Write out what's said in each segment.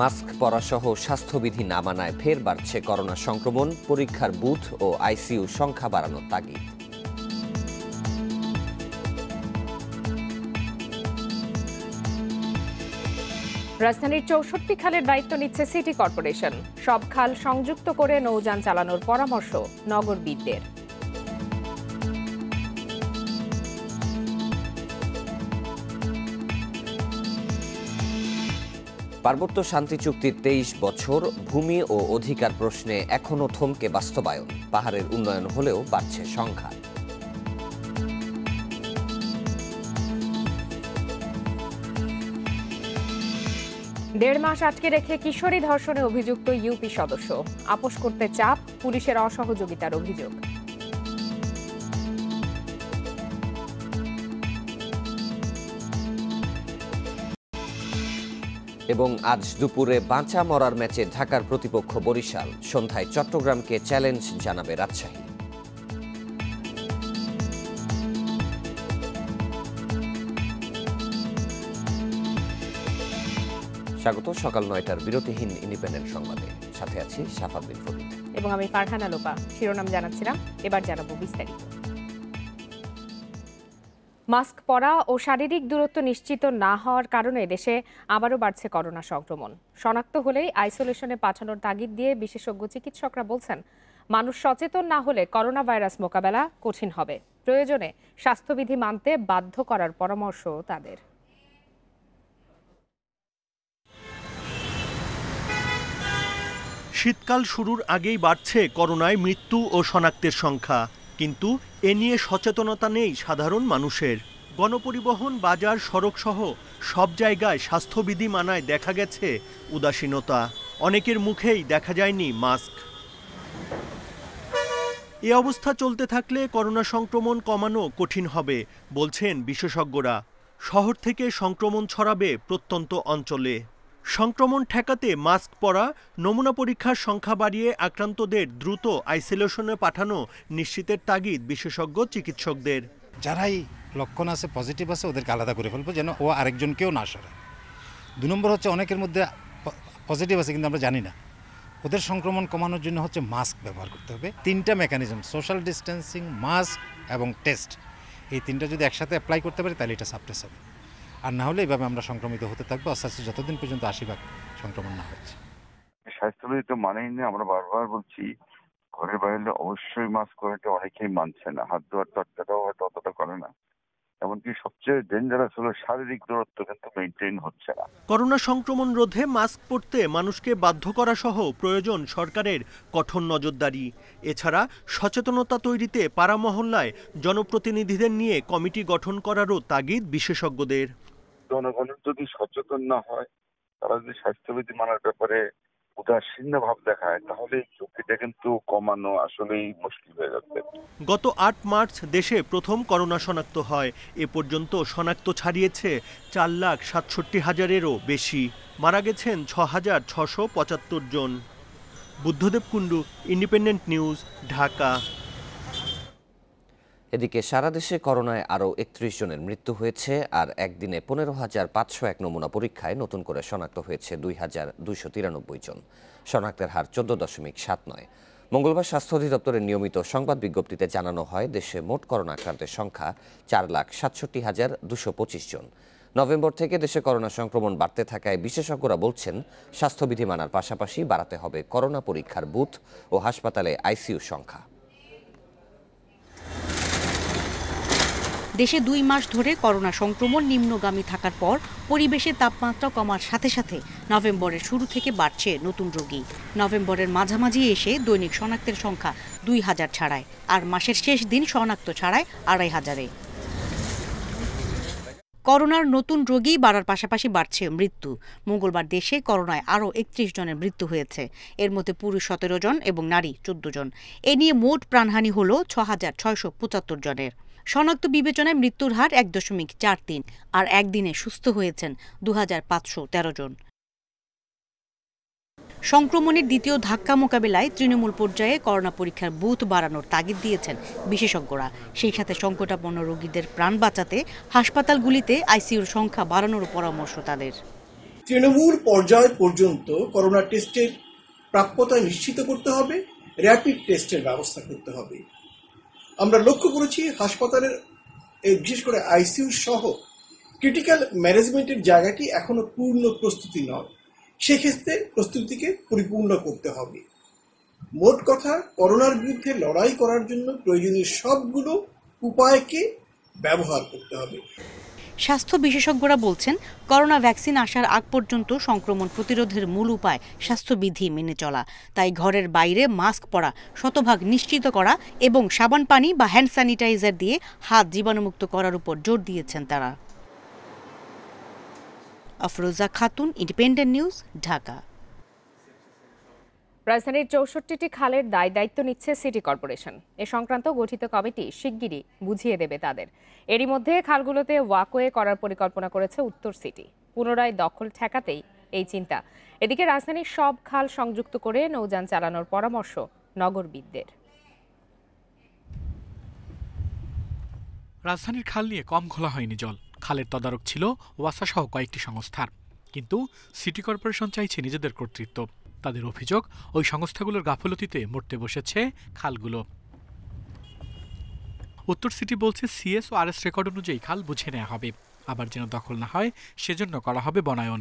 Mask পরাসহ স্বাস্থ্যবিধি না মানায় ফের বাড়ছে করোনা সংক্রমণ, পরীক্ষার বুথ ও আইসিইউ সংখ্যা বাড়ানোর তাগিদ। রাজধানীর ৬৪ খালের দায়িত্ব নিচ্ছে সিটি কর্পোরেশন। সব খাল সংযুক্ত করে নৌযান চালানোর পরামর্শ নগরবিদদের। পার্বত্য শান্তি চুক্তির ২৩ বছর, ভূমি ও অধিকার প্রশ্নে এখনও থমকে বাস্তবায়ন। পাহাড়ের উন্নয়ন হলেও বাড়ছে সংখ্যা। দেড় মাস আটকে রেখে কিশোরী ধর্ষণে অভিযুক্ত ইউপি সদস্য। আপোস করতে চাপ, পুলিশের অসহযোগিতার অভিযোগ। এবং আজ দুপুরে বাঁচা মরার ম্যাচে ঢাকার প্রতিপক্ষ বরিশাল। সন্ধ্যায় চট্টগ্রামকে চ্যালেঞ্জ জানাবে রাজশাহী। স্বাগত সকাল ৯টার বিরতিহীন ইন্ডিপেন্ডেন্ট সংবাদে। সাথে আছি শাফাত বিন ফরিদ এবং আমি ফারহানা লোপা। শিরোনাম জানাচ্ছিলাম, এবার জানাবো বিস্তারিত। মাস্ক পরা ও শারীরিক দূরত্ব নিশ্চিত না হওয়ার কারণে দেশে আবারও বাড়ছে করোনা সংক্রমণ। শনাক্ত হলেই আইসোলেশনে পাঠানোর তাগিদ দিয়ে বিশেষজ্ঞ চিকিৎসকরা বলছেন, মানুষ সচেতন না হলে করোনা ভাইরাস মোকাবেলা কঠিন হবে। প্রয়োজনে স্বাস্থ্যবিধি মানতে বাধ্য করার পরামর্শ তাদের। শীতকাল শুরুর আগেই বাড়ছে করোনায় মৃত্যু ও শনাক্তের সংখ্যা, কিন্তু এ নিয়ে সচেতনতা নেই সাধারণ মানুষের। গণপরিবহন, বাজার, সড়ক সহ সব জায়গায় স্বাস্থ্যবিধি মানায় দেখা গেছে উদাসীনতা। অনেকের মুখেই দেখা যায়নি মাস্ক। এ অবস্থা চলতে থাকলে করোনা সংক্রমণ কমানো কঠিন হবে বলছেন বিশেষজ্ঞরা। শহর থেকে সংক্রমণ ছড়াবে প্রত্যন্ত অঞ্চলে। সংক্রমণ ঠেকাতে মাস্ক পরা, নমুনা পরীক্ষার সংখ্যা বাড়িয়ে আক্রান্তদের দ্রুত আইসোলেশনে পাঠানো নিশ্চিতের তাগিদ বিশেষজ্ঞ চিকিৎসকদের। যারাই লক্ষণ আছে, পজিটিভ আছে, ওদেরকে আলাদা করে ফেলবো যেন ও আরেকজনকেও না সরায়। ২ নম্বর হচ্ছে, অনেকের মধ্যে পজিটিভ আছে কিন্তু আমরা জানি না, ওদের সংক্রমণ কমানোর জন্য হচ্ছে মাস্ক ব্যবহার করতে হবে। ৩টা মেকানিজম, সোশ্যাল ডিস্টেন্সিং, মাস্ক এবং টেস্ট, এই 3টা যদি একসাথে অ্যাপ্লাই করতে পারি তাহলে এটা সাপ্রেস হবে। আর না হলে এইভাবে আমরা সংক্রমিত হতে থাকবো আস্তে আস্তে, যতদিন পর্যন্ত ৮০% সংক্রমণ না হচ্ছে। স্বাস্থ্যবিধি তো মানেই না। আমরা বারবার বলছি ঘরের বাইরে অবশ্যই মাস্ক পরাটা অনেকেই মানছে না। হাত ধোয়ার চর্চাটাও হয়তো অতটা করে না। এমনকি সবচেয়ে ডেঞ্জারাস হলো শারীরিক দূরত্ব কিন্তু মেনটেন হচ্ছে না। করোনা সংক্রমণ রোধে মাস্ক পরতে মানুষকে বাধ্য করা সহ প্রয়োজন সরকারের কঠোর নজরদারি। এছাড়া সচেতনতা তৈরিতে পাড়া মহল্লায় জনপ্রতিনিধিদের নিয়ে কমিটি গঠন করারও তাগিদ বিশেষজ্ঞদের। জনগণের যদি সচেতন না হয়, তারা যদি স্বাস্থ্যবিধি মানার ব্যাপারে উদাসীন ভাব দেখায়, তাহলে এই ঝুঁকিটা কিন্তু কমানো আসলেই মুশকিল হয়ে যাচ্ছে। গত ৮ মার্চ দেশে প্রথম করোনা শনাক্ত হয়। এ পর্যন্ত শনাক্ত ছাড়িয়েছে ৪,৬৭,০০০-এরও বেশি। মারা গেছেন ৬,৬৭৫ জন। Buddhadeb Kundu, independent news, Dhaka. এদিকে সারা দেশে করোনায় আরও ৩১ জনের মৃত্যু হয়েছে। আর একদিনে ১৫,৫০১ নমুনা পরীক্ষায় নতুন করে শনাক্ত হয়েছে ২,২৯৩ জন। শনাক্তের হার ১৪.৭৯। মঙ্গলবার স্বাস্থ্য অধিদপ্তরের নিয়মিত সংবাদ বিজ্ঞপ্তিতে জানানো হয়, দেশে মোট করোনা আক্রান্তের সংখ্যা ৪,৬৭,২২৫ জন। নভেম্বর থেকে দেশে করোনা সংক্রমণ বাড়তে থাকায় বিশেষজ্ঞরা বলছেন, স্বাস্থ্যবিধি মানার পাশাপাশি বাড়াতে হবে করোনা পরীক্ষার বুথ ও হাসপাতালে আইসিইউ সংখ্যা। দেশে ২ মাস ধরে করোনা সংক্রমণ নিম্নগামী থাকার পর পরিবেশের তাপমাত্রা কমার সাথে সাথে নভেম্বরের শুরু থেকে বাড়ছে নতুন রোগী। নভেম্বরের মাঝামাঝি এসে দৈনিক শনাক্তের সংখ্যা ২,০০০ ছাড়ায়, আর মাসের শেষ দিন শনাক্ত ছাড়ায় ২,৫০০-এ। করোনার নতুন রোগী বাড়ার পাশাপাশি বাড়ছে মৃত্যু। মঙ্গলবার দেশে করোনায় আরও ৩১ জনের মৃত্যু হয়েছে। এর মধ্যে পুরুষ ১৭ জন এবং নারী ১৪ জন। এ নিয়ে মোট প্রাণহানি হল ৬,৬৭৫ জনের। শনাক্ত বিবেচনায় মৃত্যুর হার ১.৪৩, আর একদিনে সুস্থ হয়েছেন ২,৫১৩ জন। সংক্রমণের দ্বিতীয় ধাক্কা মোকাবেলায় তৃণমূল পর্যায়ে করোনা পরীক্ষার বুথ বাড়ানোর তাগিদ দিয়েছেন বিশেষজ্ঞরা। সেই সাথে সংকটাপন্ন রোগীদের প্রাণ বাঁচাতে হাসপাতালগুলিতে আইসিইউর সংখ্যা বাড়ানোর পরামর্শ তাদের। তৃণমূল পর্যায় পর্যন্ত করোনা টেস্টের প্রাপ্যতা নিশ্চিত করতে হবে, র্যাপিড টেস্টের ব্যবস্থা করতে হবে। আমরা লক্ষ্য করেছি হাসপাতালের বিশেষ করে আইসিইউ সহ ক্রিটিক্যাল ম্যানেজমেন্টের জায়গাটি এখনো পূর্ণ প্রস্তুতি নয়, সেক্ষেত্রে প্রস্তুতিকে পরিপূর্ণ করতে হবে। মোট কথা, করোনার বিরুদ্ধে লড়াই করার জন্য প্রয়োজনীয় সবগুলো উপায়কে ব্যবহার করতে হবে। স্বাস্থ্য বিশেষজ্ঞরা বলছেন, করোনা ভ্যাকসিন আসার আগ পর্যন্ত সংক্রমণ প্রতিরোধের মূল উপায় স্বাস্থ্যবিধি মেনে চলা। তাই ঘরের বাইরে মাস্ক পরা শতভাগ নিশ্চিত করা এবং সাবান পানি বা হ্যান্ড স্যানিটাইজার দিয়ে হাত জীবাণুমুক্ত করার উপর জোর দিয়েছেন তারা। Afroza Khatun, independent news, Dhaka. রাজধানীর 64টি খালের দায়িত্ব নিচ্ছে সিটি কর্পোরেশন। এ সংক্রান্ত গঠিত কমিটি শিগগিরই বুঝিয়ে দেবে তাদের। এরই মধ্যে খালগুলোতে ওয়াকওয়ে করার পরিকল্পনা করেছে উত্তর সিটি। পুনরায় দখল ঠেকাতেই এই চিন্তা। এদিকে রাজধানীর সব খাল সংযুক্ত করে নৌযান চালানোর পরামর্শ নগরবিদদের। রাজধানীর খাল নিয়ে কম খোলা হয়নি জল। খালের তদারক ছিল ওয়াসা সহ কয়েকটি সংস্থার, কিন্তু সিটি কর্পোরেশন চাইছে নিজেদের কর্তৃত্ব। তাদের অভিযোগ, ওই সংস্থাগুলোর গাফলতিতে মরতে বসেছে খালগুলো। উত্তর সিটি বলছে সিএস ও আরএস রেকর্ড অনুযায়ী খাল বুঝে নেওয়া হবে, আবার যেন দখল না হয় সেজন্য করা হবে বনায়ন।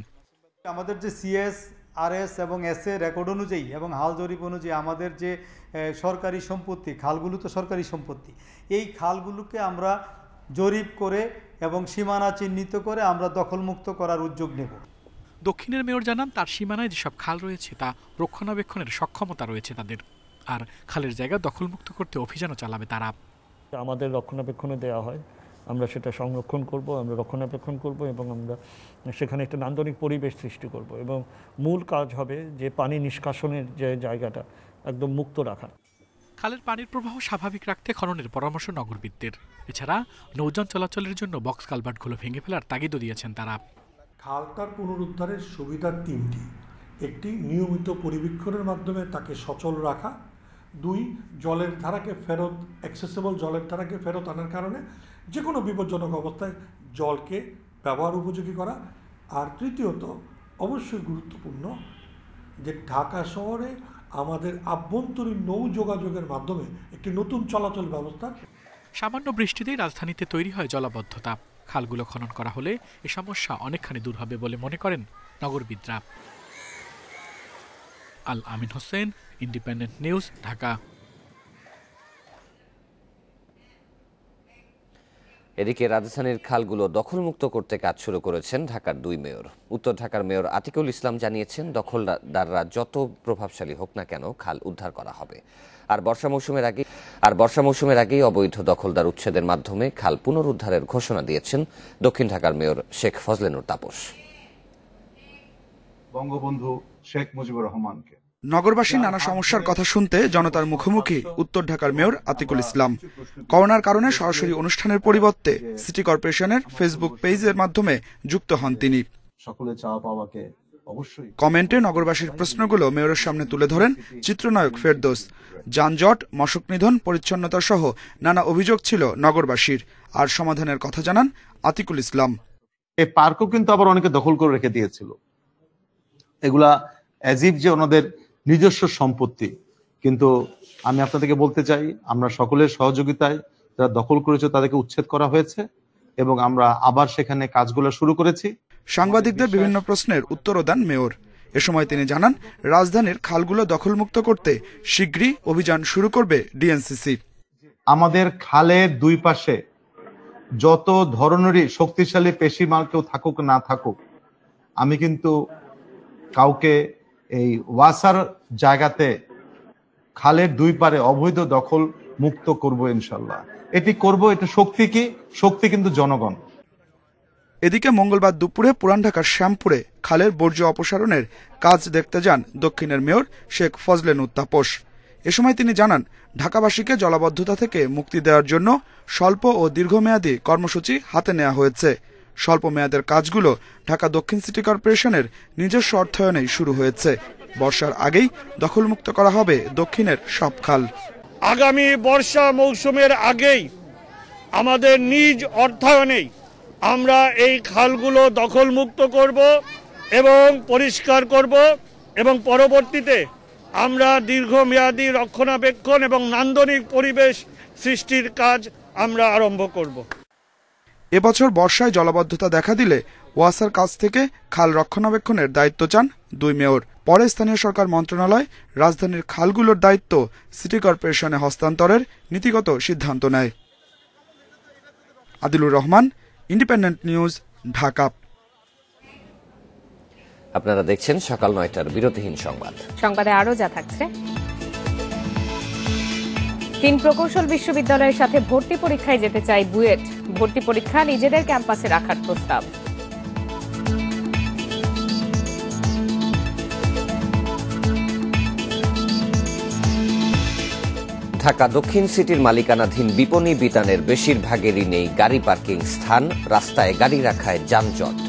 আমাদের যে সিএস, আরএস এবং এস এ রেকর্ড অনুযায়ী এবং হাল জরিপ অনুযায়ী আমাদের যে সরকারি সম্পত্তি, খালগুলো তো সরকারি সম্পত্তি, এই খালগুলোকে আমরা জরিপ করে এবং সীমানা চিহ্নিত করে আমরা দখলমুক্ত করার উদ্যোগ নেব। দক্ষিণের মেয়র জানান, তার সীমানায় যেসব খাল রয়েছে তা রক্ষণাবেক্ষণের সক্ষমতা রয়েছে তাদের, আর খালের জায়গা দখলমুক্ত করতে অভিযানও চালাবে তারা। আমাদের রক্ষণাবেক্ষণে দেওয়া হয়, আমরা সেটা সংরক্ষণ করব, আমরা রক্ষণাবেক্ষণ করব এবং আমরা সেখানে একটা নান্দনিক পরিবেশ সৃষ্টি করব এবং মূল কাজ হবে যে পানি নিষ্কাশনের যে জায়গাটা একদম মুক্ত রাখা। খালের পানির প্রবাহ স্বাভাবিক রাখতে খননের পরামর্শ নগরবিদদের। এছাড়া নৌযান চলাচলের জন্য বক্স কালভার্টগুলো ভেঙে ফেলার তাগিদও দিয়েছেন তারা। খালটার পুনরুদ্ধারের সুবিধা তিনটি: একটি, নিয়মিত পরিবীক্ষণের মাধ্যমে তাকে সচল রাখা; দুই, জলের ধারাকে ফেরত, অ্যাক্সেসেবল জলের ধারাকে ফেরত আনার কারণে যে কোনো বিপজ্জনক অবস্থায় জলকে ব্যবহার উপযোগী করা; আর তৃতীয়ত, অবশ্যই গুরুত্বপূর্ণ, যে ঢাকা শহরে আমাদের আভ্যন্তরীণ নৌ যোগাযোগের মাধ্যমে একটি নতুন চলাচল ব্যবস্থা। সামান্য বৃষ্টিতেই রাজধানীতে তৈরি হয় জলাবদ্ধতা। খালগুলো খনন করা হলে এ সমস্যা অনেকখানি দূর হবে বলে মনে করেন নগরবিদরা। আল আমিন হোসেন, ইন্ডিপেন্ডেন্ট নিউজ, ঢাকা। এদিকে রাজধানীর খালগুলো দখলমুক্ত করতে কাজ শুরু করেছেন ঢাকার দুই মেয়র। উত্তর ঢাকার মেয়র আতিকুল ইসলাম জানিয়েছেন, দখলদাররা যত প্রভাবশালী হোক না কেন খাল উদ্ধার করা হবে। আর বর্ষা মৌসুমের আগেই অবৈধ দখলদার উচ্ছেদের মাধ্যমে খাল পুনরুদ্ধারের ঘোষণা দিয়েছেন দক্ষিণ ঢাকার মেয়র শেখ ফজলেনুর তাপস। বঙ্গবন্ধু শেখ মুজিবুর রহমানকে নগরবাসীর নানা সমস্যার কথা শুনতে জনতার মুখোমুখি উত্তর ঢাকার মেয়র আতিকুল ইসলাম। করোনার কারণে সরাসরি অনুষ্ঠানের পরিবর্তে সিটি কর্পোরেশনের ফেসবুক পেজের মাধ্যমে যুক্ত হন তিনি। সকলে চাওয়া পাওয়াকে অবশ্যই কমেন্টে নগরবাসীর প্রশ্নগুলো মেয়রের সামনে তুলে ধরেন চিত্রনায়ক ফেরদৌস। যানজট, মশক নিধন, পরিচ্ছন্নতা সহ নানা অভিযোগ ছিল নগরবাসীর, আর সমাধানের কথা জানান আতিকুল ইসলাম। এই পার্কও কিন্তু আবার অনেকে দখল করে রেখে দিয়েছিল। এগুলা অ্যাজিভ যে ওনাদের নিজস্ব সম্পত্তি, কিন্তু আমি আপনাদেরকে বলতে চাই, আমরা সকলের সহযোগিতায় যারা দখল করেছে তাদেরকে উচ্ছেদ করা হয়েছে এবং আমরা আবার সেখানে কাজগুলো শুরু করেছি। সাংবাদিকদের বিভিন্ন প্রশ্নের উত্তরও দেন মেয়র। এ সময় তিনি জানান, রাজধানীর খালগুলো দখলমুক্ত করতে শীঘ্রই অভিযান শুরু করবে ডিএনসিসি। আমাদের খালের দুই পাশে যত ধরনেরই শক্তিশালী পেশিমাল কেউ থাকুক না থাকুক, আমি কিন্তু কাউকে এই ওয়াসার জায়গাতে খালের দুই পারে অবৈধ দখল মুক্ত করব ইনশাল্লাহ। এটি করব, এটা শক্তি কি? শক্তি কিন্তু জনগণ। এদিকে মঙ্গলবার দুপুরে পুরান ঢাকার শ্যামপুরে খালের বর্জ্য অপসারণের কাজ দেখতে যান দক্ষিণের মেয়র শেখ ফজলেনুর তাপস। এ সময় তিনি জানান, ঢাকাবাসীকে জলাবদ্ধতা থেকে মুক্তি দেওয়ার জন্য স্বল্প ও দীর্ঘমেয়াদী কর্মসূচি হাতে নেওয়া হয়েছে। স্বল্প মেয়াদের কাজগুলো ঢাকা দক্ষিণ সিটি কর্পোরেশনের নিজস্ব অর্থায়নেই শুরু হয়েছে। বর্ষার আগেই দখলমুক্ত করা হবে দক্ষিণের সব খাল। আগামী বর্ষা মৌসুমের আগেই আমাদের নিজ অর্থায়নেই আমরা এই খালগুলো দখলমুক্ত করব এবং পরিষ্কার করব এবং পরবর্তীতে আমরা দীর্ঘমেয়াদী রক্ষণাবেক্ষণ এবং নান্দনিক পরিবেশ সৃষ্টির কাজ আমরা আরম্ভ করব। এবছর বর্ষায় জলাবদ্ধতা দেখা দিলে ওয়াসার কাছ থেকে খাল রক্ষণাবেক্ষণের দায়িত্ব চান 2 মেয়র। পরে স্থানীয় সরকার মন্ত্রণালয় রাজধানীর খালগুলোর দায়িত্ব সিটি কর্পোরেশনে হস্তান্তরের নীতিগত সিদ্ধান্ত নেয়। Adilur Rahman, independent news, Dhaka. আপনারা দেখছেন সকাল 9টার বিরতিহীন সংবাদ। সংবাদে আরো যা থাকছে: 3 প্রকৌশল বিশ্ববিদ্যালয়ের সাথে ভর্তি পরীক্ষায় যেতে চায় বুয়েট। ভর্তি পরীক্ষা নিজেদের ক্যাম্পাসে রাখার প্রস্তাব। ঢাকা দক্ষিণ সিটির মালিকানাধীন বিপণী বিতানের বেশিরভাগেরই নেই গাড়ি পার্কিং স্থান, রাস্তায় গাড়ি রাখায় যানজট।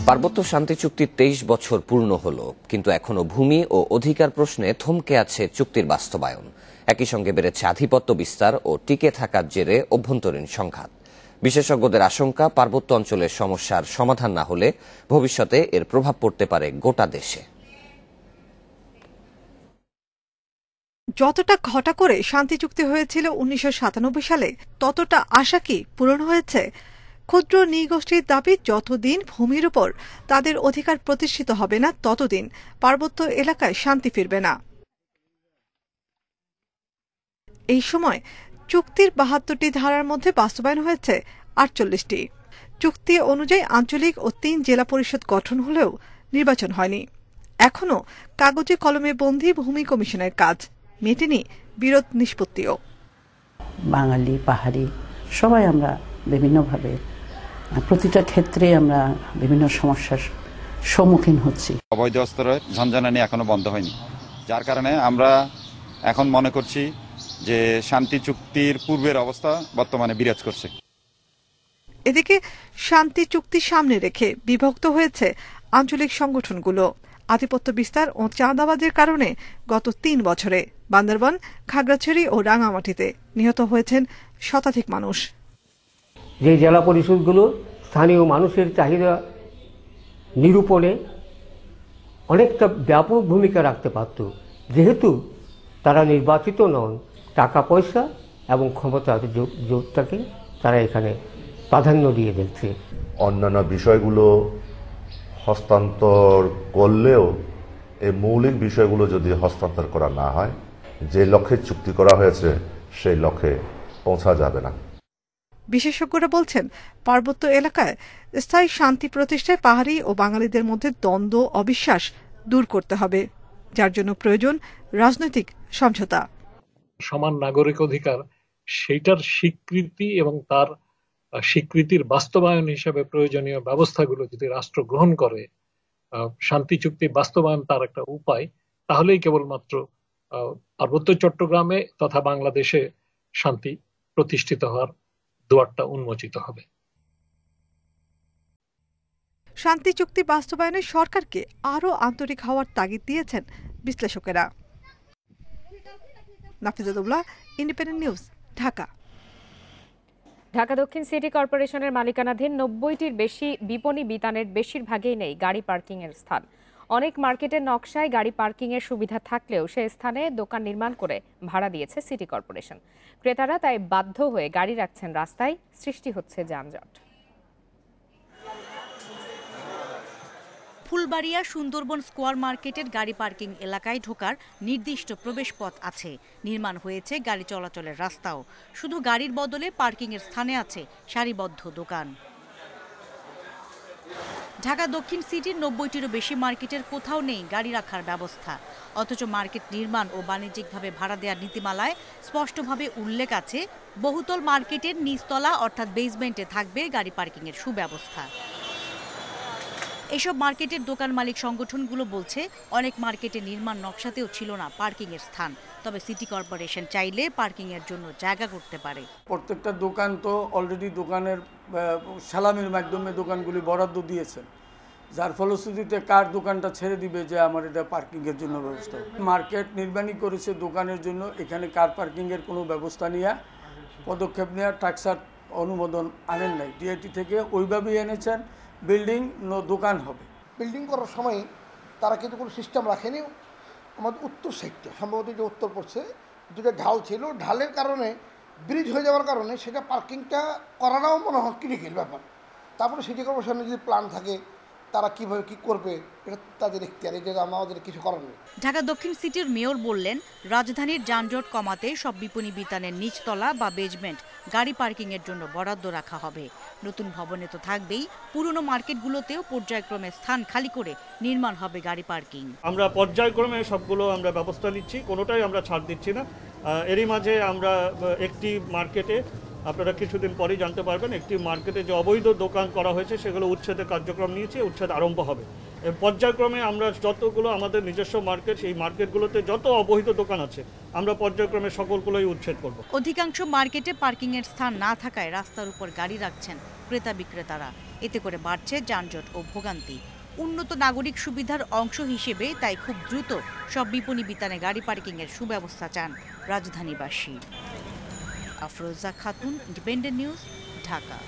পার্বত্য শান্তি চুক্তির 23 বছর পূর্ণ হল, কিন্তু এখনো ভূমি ও অধিকার প্রশ্নে থমকে আছে চুক্তির বাস্তবায়ন। একই সঙ্গে বেড়েছে আধিপত্য বিস্তার ও টিকে থাকার জেরে অভ্যন্তরীণ সংঘাত। বিশেষজ্ঞদের আশঙ্কা, পার্বত্য অঞ্চলের সমস্যার সমাধান না হলে ভবিষ্যতে এর প্রভাব পড়তে পারে গোটা দেশে। যতটা ঘটা করে শান্তি চুক্তি হয়েছিল 1997 সালে, ততটা আশা কি পূরণ হয়েছে? ক্ষুদ্র নৃগোষ্ঠীর দাবি, যতদিন ভূমির উপর তাদের অধিকার প্রতিষ্ঠিত হবে না, ততদিন পার্বত্য এলাকায় শান্তি ফিরবে না। এই সময় চুক্তির 72টি ধারার মধ্যে বাস্তবায়ন হয়েছে 48টি। চুক্তি অনুযায়ী আঞ্চলিক ও 3 জেলা পরিষদ গঠন হলেও নির্বাচন হয়নি। এখনও কাগজে কলমে বন্দী ভূমি কমিশনের কাজ, মেটেনি বিরোধ নিষ্পত্তিও। বাঙালি, পাহাড়ি সবাই আমরা বিভিন্নভাবে প্রতিটা ক্ষেত্রে আমরা বিভিন্ন সমস্যার সম্মুখীন হচ্ছি। অবৈধ অস্ত্রের ঝঞ্ঝানি এখনো বন্ধ হয়নি, যার কারণে আমরা এখন মনে করছি যে শান্তি চুক্তির পূর্বের অবস্থা বর্তমানে বিরাজ করছে। এদিকে শান্তি চুক্তি সামনে রেখে বিভক্ত হয়েছে আঞ্চলিক সংগঠনগুলো। আধিপত্য বিস্তার ও চাঁদাবাজের কারণে গত 3 বছরে বান্দরবান, খাগড়াছড়ি ও রাঙামাটিতে নিহত হয়েছেন শতাধিক মানুষ। যে জেলা পরিষদগুলো স্থানীয় মানুষের চাহিদা নিরূপণে অনেকটা ব্যাপক ভূমিকা রাখতে পারত, যেহেতু তারা নির্বাচিত নন, টাকা পয়সা এবং ক্ষমতার যোগটাকে তারা এখানে প্রাধান্য দিয়ে দেখছে। অন্যান্য বিষয়গুলো হস্তান্তর করলেও এই মৌলিক বিষয়গুলো যদি হস্তান্তর করা না হয়, যে লক্ষ্যে চুক্তি করা হয়েছে সেই লক্ষ্যে পৌঁছা যাবে না। বিশেষজ্ঞরা বলছেন, পার্বত্য এলাকায় স্থায়ী শান্তি প্রতিষ্ঠায় পাহাড়ি ও বাঙালিদের মধ্যে দ্বন্দ্ব, অবিশ্বাস দূর করতে হবে, যার জন্য প্রয়োজন রাজনৈতিক সমঝোতা। সমান নাগরিক অধিকার, সেইটার স্বীকৃতি এবং তার স্বীকৃতির বাস্তবায়ন হিসেবে প্রয়োজনীয় ব্যবস্থাগুলো যদি রাষ্ট্র গ্রহণ করে, শান্তি চুক্তি বাস্তবায়ন তার একটা উপায়, তাহলেই কেবলমাত্র পার্বত্য চট্টগ্রামে তথা বাংলাদেশে শান্তি প্রতিষ্ঠিত হওয়ার দুয়ারটা উন্মোচিত হবে। শান্তি চুক্তি বাস্তবায়নে সরকারকে আরও আন্তরিক হওয়ার তাগিদ দিয়েছেন বিশ্লেষকেরা। নাফিজাতুল্লাহ, ইন্ডিপেন্ডেন্ট নিউজ, ঢাকা। ঢাকা দক্ষিণ সিটি কর্পোরেশনের মালিকানাধীন 90টির বেশি বিপণী বিতানের বেশিরভাগেই নেই গাড়ি পার্কিংয়ের স্থান। অনেক মার্কেটের নকশায় গাড়ি পার্কিংয়ের সুবিধা থাকলেও সে স্থানে দোকান নির্মাণ করে ভাড়া দিয়েছে সিটি কর্পোরেশন। ক্রেতারা তাই বাধ্য হয়ে গাড়ি রাখছেন রাস্তায়, সৃষ্টি হচ্ছে যানজট। ফুলবাড়িয়া সুন্দরবন স্কোয়ার মার্কেটের গাড়ি পার্কিং এলাকায় ঢোকার নির্দিষ্ট প্রবেশপথ আছে, নির্মাণ হয়েছে গাড়ি চলাচলের রাস্তাও। শুধু গাড়ির বদলে পার্কিংয়ের স্থানে আছে সারিবদ্ধ দোকান। ঢাকা দক্ষিণ সিটির 90টিরও বেশি মার্কেটের কোথাও নেই গাড়ি রাখার ব্যবস্থা, অথচ মার্কেট নির্মাণ ও বাণিজ্যিকভাবে ভাড়া দেওয়ার নীতিমালায় স্পষ্টভাবে উল্লেখ আছে বহুতল মার্কেটের নিচতলা অর্থাৎ বেসমেন্টে থাকবে গাড়ি পার্কিংয়ের সুব্যবস্থা। এসব মার্কেটের দোকান মালিক সংগঠনগুলো বলছে, অনেক মার্কেটে নির্মাণ নকশাতেও ছিল না পার্কিংয়ের স্থান, তবে সিটি কর্পোরেশন চাইলে পার্কিংয়ের জন্য জায়গা করতে পারে। প্রত্যেকটা দোকান তো অলরেডি দোকানের সালামির মাধ্যমে দোকানগুলি বরাদ্দ দিয়েছেন, যার ফলশ্রুতিতে কার দোকানটা ছেড়ে দিবে যে আমার এটা পার্কিংয়ের জন্য ব্যবস্থা। মার্কেট নির্মাণই করেছে দোকানের জন্য, এখানে কার পার্কিংয়ের কোনো ব্যবস্থা নিয়ে পদক্ষেপ নেওয়ার টাকসার অনুমোদন আনেন নাই, ডিআইটি থেকে ওইভাবেই এনেছেন বিল্ডিং দোকান হবে। বিল্ডিং করার সময় তারা কিন্তু কোনো সিস্টেম রাখেনি। আমাদের উত্তর সাইডটা সম্ভবত যে উত্তর পড়ছে দুটো ঢাল ছিল, ঢালের কারণে ব্রিজ হয়ে যাওয়ার কারণে সেটা পার্কিংটা করাটাও মনে হয় ক্রিটিক্যাল ব্যাপার। তারপরে সিটি কর্পোরেশনের যদি প্ল্যান থাকে তারা কিভাবে কি করবে এটা তাদের এখতিয়ার, এটা আমাদের কিছু করার নেই। ঢাকা দক্ষিণ সিটির মেয়র বললেন, রাজধানীর যানজট কমাতে সব বিপণী বিতানের নিচতলা বা বেজমেন্ট গাড়ি পার্কিংয়ের জন্য বরাদ্দ রাখা হবে। নতুন ভবনে তো থাকবেই, পুরনো মার্কেটগুলোতেও পর্যায়ক্রমে স্থান খালি করে নির্মাণ হবে গাড়ি পার্কিং। আমরা পর্যায়ক্রমে সবগুলো আমরা ব্যবস্থা নিচ্ছি, কোনোটাই আমরা ছাড় দিচ্ছি না। এরই মাঝে আমরা একটি মার্কেটে, আপনারা কিছুদিন পরেই জানতে পারবেন, একটি মার্কেটে যে অবৈধ দোকান করা হয়েছে সেগুলো উচ্ছেদের কার্যক্রম নিয়েছে, উচ্ছেদ আরম্ভ হবে। পর্যায়ক্রমে আমরা যতগুলো আমাদের নিজস্ব মার্কেট, সেই মার্কেটগুলোতে যত অবৈধ দোকান আছে আমরা পর্যায়ক্রমে সকলগুলোই উচ্ছেদ করব। অধিকাংশ মার্কেটে পার্কিংয়ের স্থান না থাকায় রাস্তার উপর গাড়ি রাখছেন ক্রেতা বিক্রেতারা। এতে করে বাড়ছে যানজট ও ভোগান্তি। উন্নত নাগরিক সুবিধার অংশ হিসেবে তাই খুব দ্রুত সব বিপণী বিতানে গাড়ি পার্কিংয়ের সুব্যবস্থা চান রাজধানীবাসী। Afroza Khatun, independent news, Dhaka.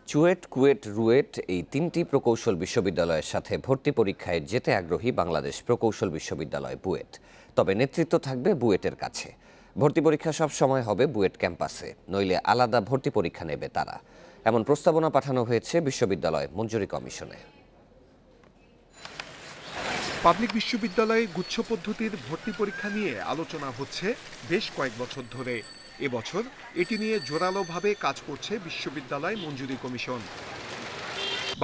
চুয়েট, কুয়েট, রুয়েট এই তিনটি প্রকৌশল বিশ্ববিদ্যালয়ের সাথে ভর্তি পরীক্ষায় যেতে আগ্রহী বাংলাদেশ প্রকৌশল বিশ্ববিদ্যালয় বুয়েট। তবে নেতৃত্ব থাকবে বুয়েটের কাছে। ভর্তি পরীক্ষা সব সময় হবে বুয়েট ক্যাম্পাসে, নইলে আলাদা ভর্তি পরীক্ষা নেবে তারা। এমন প্রস্তাবনা পাঠানো হয়েছে বিশ্ববিদ্যালয় মঞ্জুরি কমিশনে। পাবলিক বিশ্ববিদ্যালয়ে গুচ্ছ পদ্ধতির ভর্তি পরীক্ষা নিয়ে আলোচনা হচ্ছে বেশ কয়েক বছর ধরে। এবছর এটি নিয়ে জোরালোভাবে কাজ করছে বিশ্ববিদ্যালয় মঞ্জুরি কমিশন।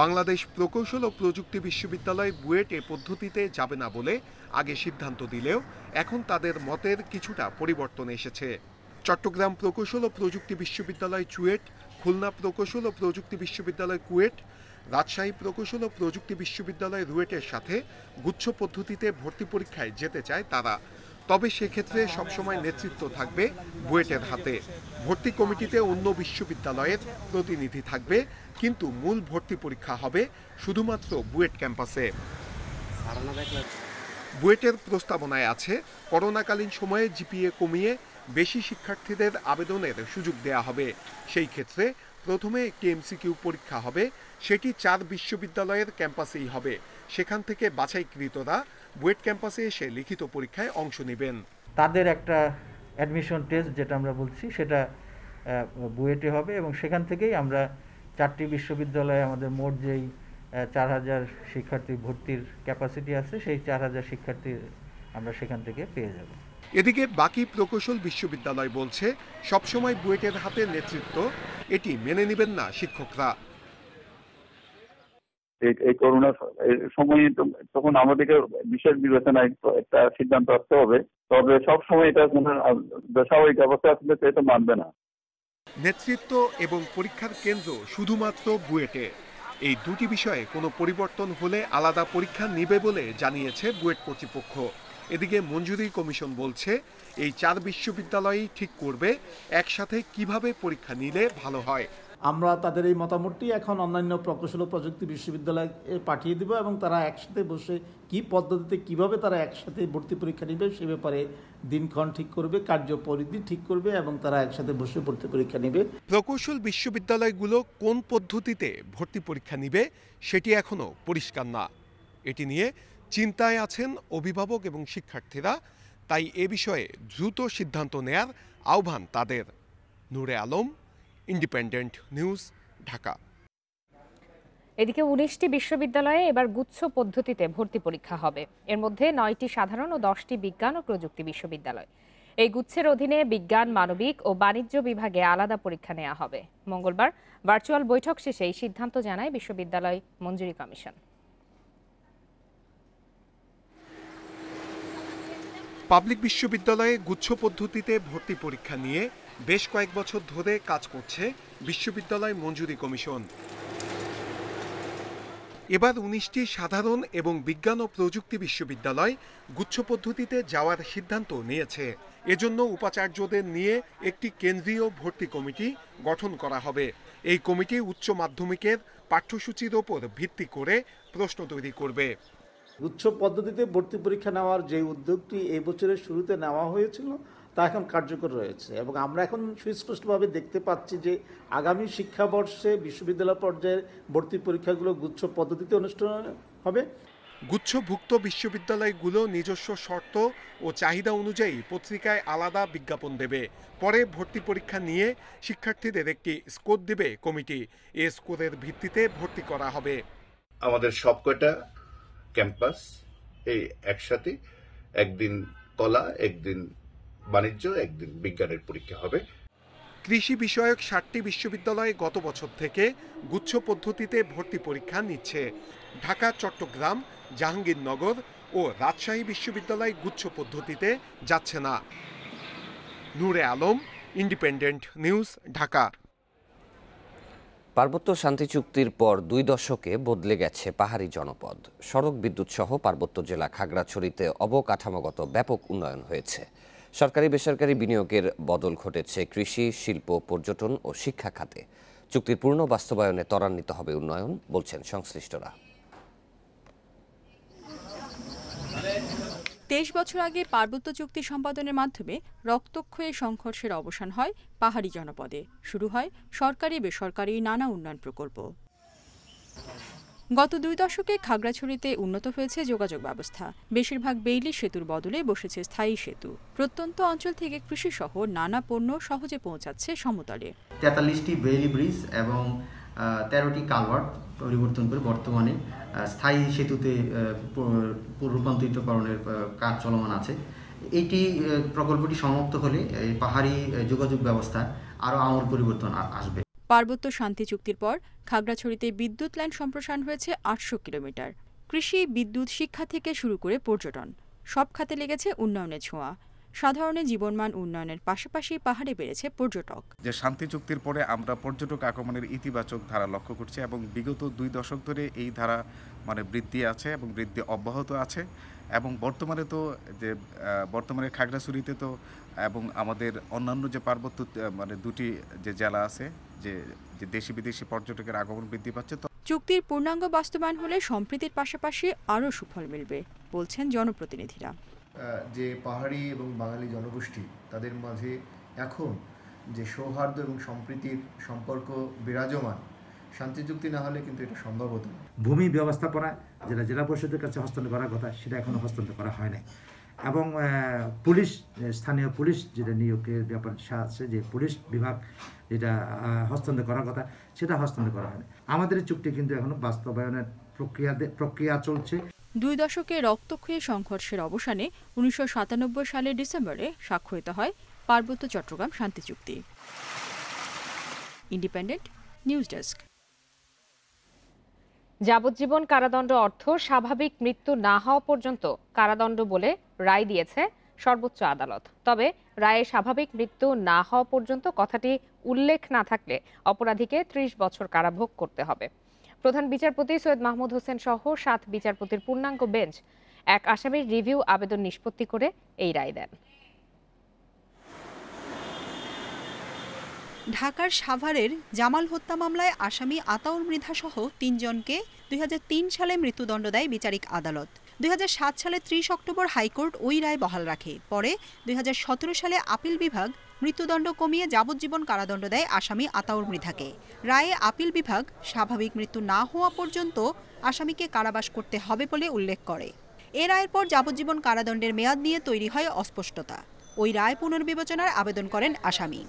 বাংলাদেশ প্রকৌশল ও প্রযুক্তি বিশ্ববিদ্যালয় বুয়েট এ পদ্ধতিতে যাবে না বলে আগে সিদ্ধান্ত দিলেও এখন তাদের মতের কিছুটা পরিবর্তন এসেছে। চট্টগ্রাম প্রকৌশল ও প্রযুক্তি বিশ্ববিদ্যালয় চুয়েট, খুলনা প্রকৌশল ও প্রযুক্তি বিশ্ববিদ্যালয় কুয়েট, রাজশাহী প্রকৌশল ও প্রযুক্তি বিশ্ববিদ্যালয় রুয়েটের সাথে গুচ্ছ পদ্ধতিতে ভর্তি পরীক্ষায় যেতে চায় তারা। তবে সেক্ষেত্রে সবসময় নেতৃত্ব থাকবে বুয়েটের হাতে। ভর্তি কমিটিতে অন্য বিশ্ববিদ্যালয়ের প্রতিনিধি থাকবে, কিন্তু মূল ভর্তি পরীক্ষা হবে শুধুমাত্র বুয়েট ক্যাম্পাসে। বুয়েটের প্রস্তাবনায় আছে করোনাকালীন সময়ে জিপিএ কমিয়ে বেশি শিক্ষার্থীদের আবেদনের সুযোগ দেয়া হবে। সেই ক্ষেত্রে প্রথমে একটি এমসিকিউ পরীক্ষা হবে, সেটি 4 বিশ্ববিদ্যালয়ের ক্যাম্পাসেই হবে। সেখান থেকে বাছাইকৃতরা বুয়েট ক্যাম্পাসে এসে লিখিত পরীক্ষায় অংশ নেবেন। তাদের একটা অ্যাডমিশন টেস্ট যেটা আমরা বলছি সেটা বুয়েটে হবে এবং সেখান থেকেই আমরা 4টি বিশ্ববিদ্যালয়ে আমাদের মোট যেই 4000 শিক্ষার্থী ভর্তির ক্যাপাসিটি আছে সেই 4000 শিক্ষার্থী আমরা সেখান থেকে পেয়ে যাব। এদিকে বাকি প্রকৌশল বিশ্ববিদ্যালয় বলছে সবসময় বুয়েটের হাতে নেতৃত্ব, এটি মেনে নেবেন না শিক্ষকরা। এই করোনার সময় তখন আমাদেরকে বিশেষ বিবেচনায় একটা সিদ্ধান্ত আসতে হবে, তবে সবসময় এটা স্বাভাবিক অবস্থা আসলে এটা মানবে না। নেতৃত্ব এবং পরীক্ষার কেন্দ্র শুধুমাত্র বুয়েটে। এই দুটি বিষয়ে কোনো পরিবর্তন হলে আলাদা পরীক্ষা নেবে বলে জানিয়েছে বুয়েট কর্তৃপক্ষ। এদিকে মঞ্জুরি কমিশন বলছে এই 4 বিশ্ববিদ্যালয়ই ঠিক করবে একসাথে কিভাবে পরীক্ষা নিলে ভালো হয়। আমরা তাদের এই মতামতটি এখন অন্যান্য প্রকৌশল ও প্রযুক্তি বিশ্ববিদ্যালয়ে পাঠিয়ে দেব এবং তারা একসাথে বসে কি পদ্ধতিতে কিভাবে তারা একসাথে ভর্তি পরীক্ষা নেবে সে ব্যাপারে দিনক্ষণ ঠিক করবে, কার্যপরিধি ঠিক করবে এবং তারা একসাথে বসে ভর্তি পরীক্ষা নেবে। প্রকৌশল বিশ্ববিদ্যালয়গুলো কোন পদ্ধতিতে ভর্তি পরীক্ষা নেবে সেটি এখনো পরিষ্কার না। এটি নিয়ে চিন্তায় আছেন অভিভাবক এবং শিক্ষার্থীরা, তাই এ বিষয়ে দ্রুত সিদ্ধান্ত নেয়ার আহ্বান তাদের। নূরে আলম, ইন্ডিপেন্ডেন্ট নিউজ, ঢাকা। এদিকে 19টি বিশ্ববিদ্যালয়ে এবার গুচ্ছ পদ্ধতিতে ভর্তি পরীক্ষা হবে। এর মধ্যে 9টি সাধারণ ও 10টি বিজ্ঞান ও প্রযুক্তি বিশ্ববিদ্যালয়। এই গুচ্ছের অধীনে বিজ্ঞান, মানবিক ও বাণিজ্য বিভাগে আলাদা পরীক্ষা নেওয়া হবে। মঙ্গলবার ভার্চুয়াল বৈঠক শেষে এই সিদ্ধান্ত জানায় বিশ্ববিদ্যালয় মঞ্জুরি কমিশন। পাবলিক বিশ্ববিদ্যালয়ে গুচ্ছ পদ্ধতিতে ভর্তি পরীক্ষা নিয়ে বেশ কয়েক বছর ধরে কাজ করছে বিশ্ববিদ্যালয় মঞ্জুরি কমিশন। এবার 19টি সাধারণ এবং বিজ্ঞান ও প্রযুক্তি বিশ্ববিদ্যালয় গুচ্ছ পদ্ধতিতে যাওয়ার সিদ্ধান্ত নিয়েছে। এজন্য উপাচার্যদের নিয়ে একটি কেন্দ্রীয় ভর্তি কমিটি গঠন করা হবে। এই কমিটি উচ্চ মাধ্যমিকের পাঠ্যসূচির ওপর ভিত্তি করে প্রশ্ন তৈরি করবে। গুচ্ছ পদ্ধতিতে ভর্তি পরীক্ষা নেওয়ার যে উদ্যোগটি এই বছরের শুরুতে নেওয়া হয়েছিল তা এখন কার্যকর রয়েছে এবং আমরা এখন সুস্পষ্টভাবে দেখতে পাচ্ছি যে আগামী শিক্ষাবর্ষে বিশ্ববিদ্যালয় পর্যায়ের ভর্তি পরীক্ষাগুলো গুচ্ছ পদ্ধতিতে অনুষ্ঠিত হবে। গুচ্ছভুক্ত বিশ্ববিদ্যালয়গুলো নিজস্ব শর্ত ও চাহিদা অনুযায়ী পত্রিকায় আলাদা বিজ্ঞাপন দেবে। পরে ভর্তি পরীক্ষা নিয়ে শিক্ষার্থীদের একটি স্কোর দেবে কমিটি। এ স্কোরের ভিত্তিতে ভর্তি করা হবে। আমাদের সবকটা ক্যাম্পাস এই একসাথে একদিন কলা, একদিন বাণিজ্য, একদিন বিজ্ঞানের পরীক্ষা হবে। কৃষি বিষয়ক 7টি বিশ্ববিদ্যালয়ে গত বছর থেকে গুচ্ছ পদ্ধতিতে ভর্তি পরীক্ষা নিচ্ছে। ঢাকা, চট্টগ্রাম, জাহাঙ্গীরনগর ও রাজশাহী বিশ্ববিদ্যালয় গুচ্ছ পদ্ধতিতে যাচ্ছে না। নূরে আলম, ইন্ডিপেন্ডেন্ট নিউজ, ঢাকা। পার্বত্য শান্তি চুক্তির পর 2 দশকে বদলে গেছে পাহাড়ি জনপদ। সড়ক, বিদ্যুৎ সহ পার্বত্য জেলা খাগড়াছড়িতে অবকাঠামোগত ব্যাপক উন্নয়ন হয়েছে। সরকারি বেসরকারি বিনিয়োগের বদল ঘটেছে কৃষি, শিল্প, পর্যটন ও শিক্ষা খাতে। চুক্তির পূর্ণ বাস্তবায়নে ত্বরান্বিত হবে উন্নয়ন, বলছেন সংশ্লিষ্টরা। 23 বছর আগে পার্বত্য চুক্তি সম্পাদনের মাধ্যমে রক্তক্ষয়ী সংঘর্ষের অবসান হয় পাহাড়ি জনপদে। শুরু হয় সরকারি বেসরকারি নানা উন্নয়ন প্রকল্প। গত 2 দশকে খাগড়াছড়িতে উন্নত হয়েছে যোগাযোগ ব্যবস্থা। বেশিরভাগ বেইলি সেতুর বদলে বসেছে স্থায়ী সেতু। প্রত্যন্ত অঞ্চল থেকে কৃষিসহ নানা পণ্য সহজে পৌঁছাচ্ছে সমতলে। 43টি বেইলি ব্রিজ এবং 13টি কালভার্ট পরিবর্তন করে বর্তমানে স্থায়ী সেতুতে রূপান্তরিতকরণের কাজ চলমান আছে। এইটি প্রকল্পটি সমাপ্ত হলে পাহাড়ি যোগাযোগ ব্যবস্থা আরও আমূল পরিবর্তন আসবে। পার্বত্য শান্তি চুক্তির পর খাগড়াছড়িতে বিদ্যুৎ লাইন সম্প্রসারণ হয়েছে 800 কিলোমিটার। কৃষি, বিদ্যুৎ, শিক্ষা থেকে শুরু করে পর্যটন সব খাতে লেগেছে উন্নয়নের ছোঁয়া। সাধারণ জীবনমান উন্নয়নের পাশাপাশি পাহাড়ে বেড়েছে পর্যটক। যে শান্তি চুক্তির পরে আমরা পর্যটক আগমনের ইতিবাচক ধারা লক্ষ্য করছি এবং বিগত 2 দশক ধরে এই ধারা বৃদ্ধি আছে এবং বৃদ্ধি অব্যাহত আছে। এবং বর্তমানে তো যে বর্তমানে খাগড়াছড়িতে তো এবং আমাদের অন্যান্য যে পার্বত্য 2টি যে জেলা আছে যে দেশি বিদেশি পর্যটকের আগমন বৃদ্ধি পাচ্ছে। চুক্তির পূর্ণাঙ্গ বাস্তবায়ন হলে সম্প্রীতির পাশাপাশি আরও সুফল মিলবে, বলছেন জনপ্রতিনিধিরা। যে পাহাড়ি এবং বাঙালি জনগোষ্ঠী তাদের মাঝে এখন যে সৌহার্দ্য এবং সম্প্রীতির সম্পর্ক বিরাজমান, শান্তি চুক্তি না হলে কিন্তু এটা সম্ভব হতো না। ভূমি ব্যবস্থাপনা যেটা জেলা পরিষদের কাছে হস্তান্তর করার কথা সেটা এখনো হস্তান্তর করা হয় নাই এবং পুলিশ, স্থানীয় পুলিশ যেটা নিয়োগের ব্যাপার আছে, যে পুলিশ বিভাগ যেটা হস্তান্তর করার কথা সেটা হস্তান্তর করা হয় না। আমাদের চুক্তি কিন্তু এখনো বাস্তবায়নের প্রক্রিয়া চলছে। 2 দশকে রক্তক্ষয়ী সংঘর্ষের অবসানে 1997 সালের ডিসেম্বরে স্বাক্ষরিত হয় পার্বত্য চট্টগ্রাম শান্তি চুক্তি। Independent news desk. যাবজ্জীবন কারাদণ্ড অর্থ স্বাভাবিক মৃত্যু না হওয়া পর্যন্ত কারাদণ্ড বলে রায় দিয়েছে সর্বোচ্চ আদালত। তবে রায়ে স্বাভাবিক মৃত্যু না হওয়া পর্যন্ত কথাটি উল্লেখ না থাকলে অপরাধীকে 30 বছর কারাভোগ করতে হবে। প্রধান বিচারপতি সৈয়দ মাহমুদ হোসেন সহ 7 বিচারপতির পূর্ণাঙ্গ বেঞ্চ এক আসামির রিভিউ আবেদন নিষ্পত্তি করে এই রায় দেন। ঢাকার সাভারের জামাল হত্যা মামলায় আসামি আতাউর মৃধা সহ 3 জনকে 2003 সালে মৃত্যুদণ্ড দেয় বিচারিক আদালত। 2007 সালে 30 অক্টোবর হাইকোর্ট ওই রায় বহাল রাখে। পরে 2017 সালে আপিল বিভাগ মৃত্যুদণ্ড কমিয়ে যাবজ্জীবন কারাদণ্ড দেয় আসামি আতাউর মৃধাকে। রায়ে আপিল বিভাগ স্বাভাবিক মৃত্যু না হওয়া পর্যন্ত আসামিকে কারাবাস করতে হবে বলে উল্লেখ করে। এ রায়ের পর যাবজ্জীবন কারাদণ্ডের মেয়াদ নিয়ে তৈরি হয় অস্পষ্টতা। ওই রায় পুনর্বিবেচনার আবেদন করেন আসামি।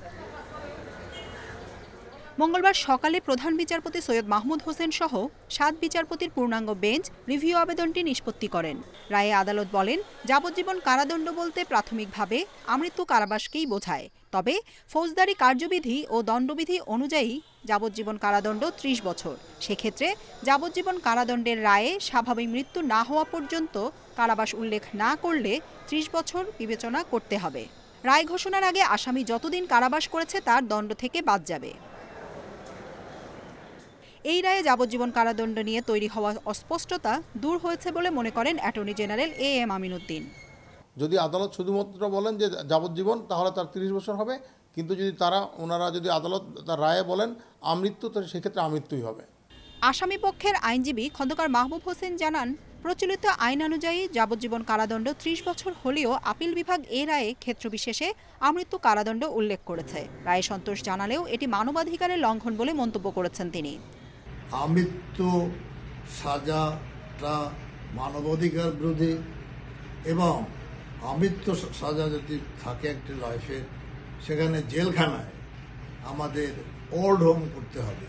মঙ্গলবার সকালে প্রধান বিচারপতি সৈয়দ মাহমুদ হোসেন সহ 7 বিচারপতির পূর্ণাঙ্গ বেঞ্চ রিভিউ আবেদনটি নিষ্পত্তি করেন। রায়ে আদালত বলেন, যাবজ্জীবন কারাদণ্ড বলতে প্রাথমিকভাবে আমৃত্যু কারাবাসকেই বোঝায়। তবে ফৌজদারি কার্যবিধি ও দণ্ডবিধি অনুযায়ী যাবজ্জীবন কারাদণ্ড 30 বছর। সেক্ষেত্রে যাবজ্জীবন কারাদণ্ডের রায়ে স্বাভাবিক মৃত্যু না হওয়া পর্যন্ত কারাবাস উল্লেখ না করলে 30 বছর বিবেচনা করতে হবে। রায় ঘোষণার আগে আসামি যতদিন কারাবাস করেছে তার দণ্ড থেকে বাদ যাবে। এই রায়ে যাবজ্জীবন কারাদণ্ড নিয়ে তৈরি হওয়া অস্পষ্টতা দূর হয়েছে বলে মনে করেন অ্যাটর্নি জেনারেল AM আমিনুদ্দিন। যদি আদালত শুধুমাত্র বলেন যে যাবজ্জীবন, তাহলে তার 30 বছর হবে, কিন্তু যদি ওনারা যদি আদালত তার রায়ে বলেন আমৃত্যু, তাহলে সেক্ষেত্রে আমৃত্যুই হবে। আসামি পক্ষের আইনজীবী খন্দকার মাহবুব হোসেন জানান, প্রচলিত আইন অনুযায়ী যাবজ্জীবন কারাদণ্ড 30 বছর হলেও আপিল বিভাগ এ রায়ে ক্ষেত্রবিশেষে আমৃত্যু কারাদণ্ড উল্লেখ করেছে। রায়ে সন্তোষ জানালেও এটি মানবাধিকারের লঙ্ঘন বলে মন্তব্য করেছেন তিনি। আমৃত্যু সাজাটা মানবাধিকার বিরোধী এবং আমৃত্যু সাজা যদি থাকে একটি লাইফে, সেখানে জেলখানায় আমাদের ওল্ড হোম করতে হবে।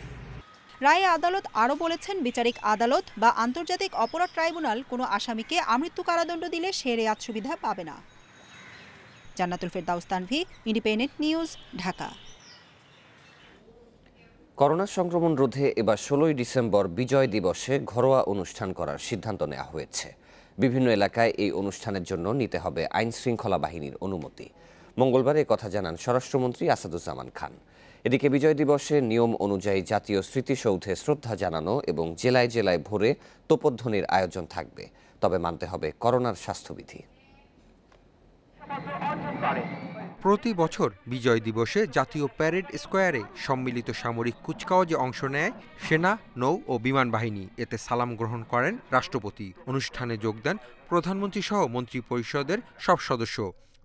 রায়ে আদালত আরও বলেছেন, বিচারিক আদালত বা আন্তর্জাতিক অপরাধ ট্রাইব্যুনাল কোনো আসামিকে আমৃত্যু কারাদণ্ড দিলে সে রেয়াত সুবিধা পাবে না। জান্নাতুল ফেরদাউস Tanvi, independent news, Dhaka. Corona সংক্রমণ রোধে এবার 16ই ডিসেম্বর বিজয় দিবসে ঘরোয়া অনুষ্ঠান করার সিদ্ধান্ত নেওয়া হয়েছে। বিভিন্ন এলাকায় এই অনুষ্ঠানের জন্য নিতে হবে আইন শৃঙ্খলা বাহিনীর অনুমতি। মঙ্গলবার এ কথা জানান স্বরাষ্ট্রমন্ত্রী আসাদুজ্জামান খান। এদিকে বিজয় দিবসে নিয়ম অনুযায়ী জাতীয় স্মৃতিসৌধে শ্রদ্ধা জানানো এবং জেলায় জেলায় ভোরে তোপধ্বনির আয়োজন থাকবে, তবে মানতে হবে করোনার স্বাস্থ্যবিধি। প্রতি বছর বিজয় দিবসে জাতীয় প্যারেড স্কোয়ারে সম্মিলিত সামরিক কুচকাওয়াজে অংশ নেয় সেনা, নৌ ও বিমান বাহিনী। এতে সালাম গ্রহণ করেন রাষ্ট্রপতি। অনুষ্ঠানে যোগ দেন প্রধানমন্ত্রী সহ মন্ত্রী পরিষদের সব সদস্য,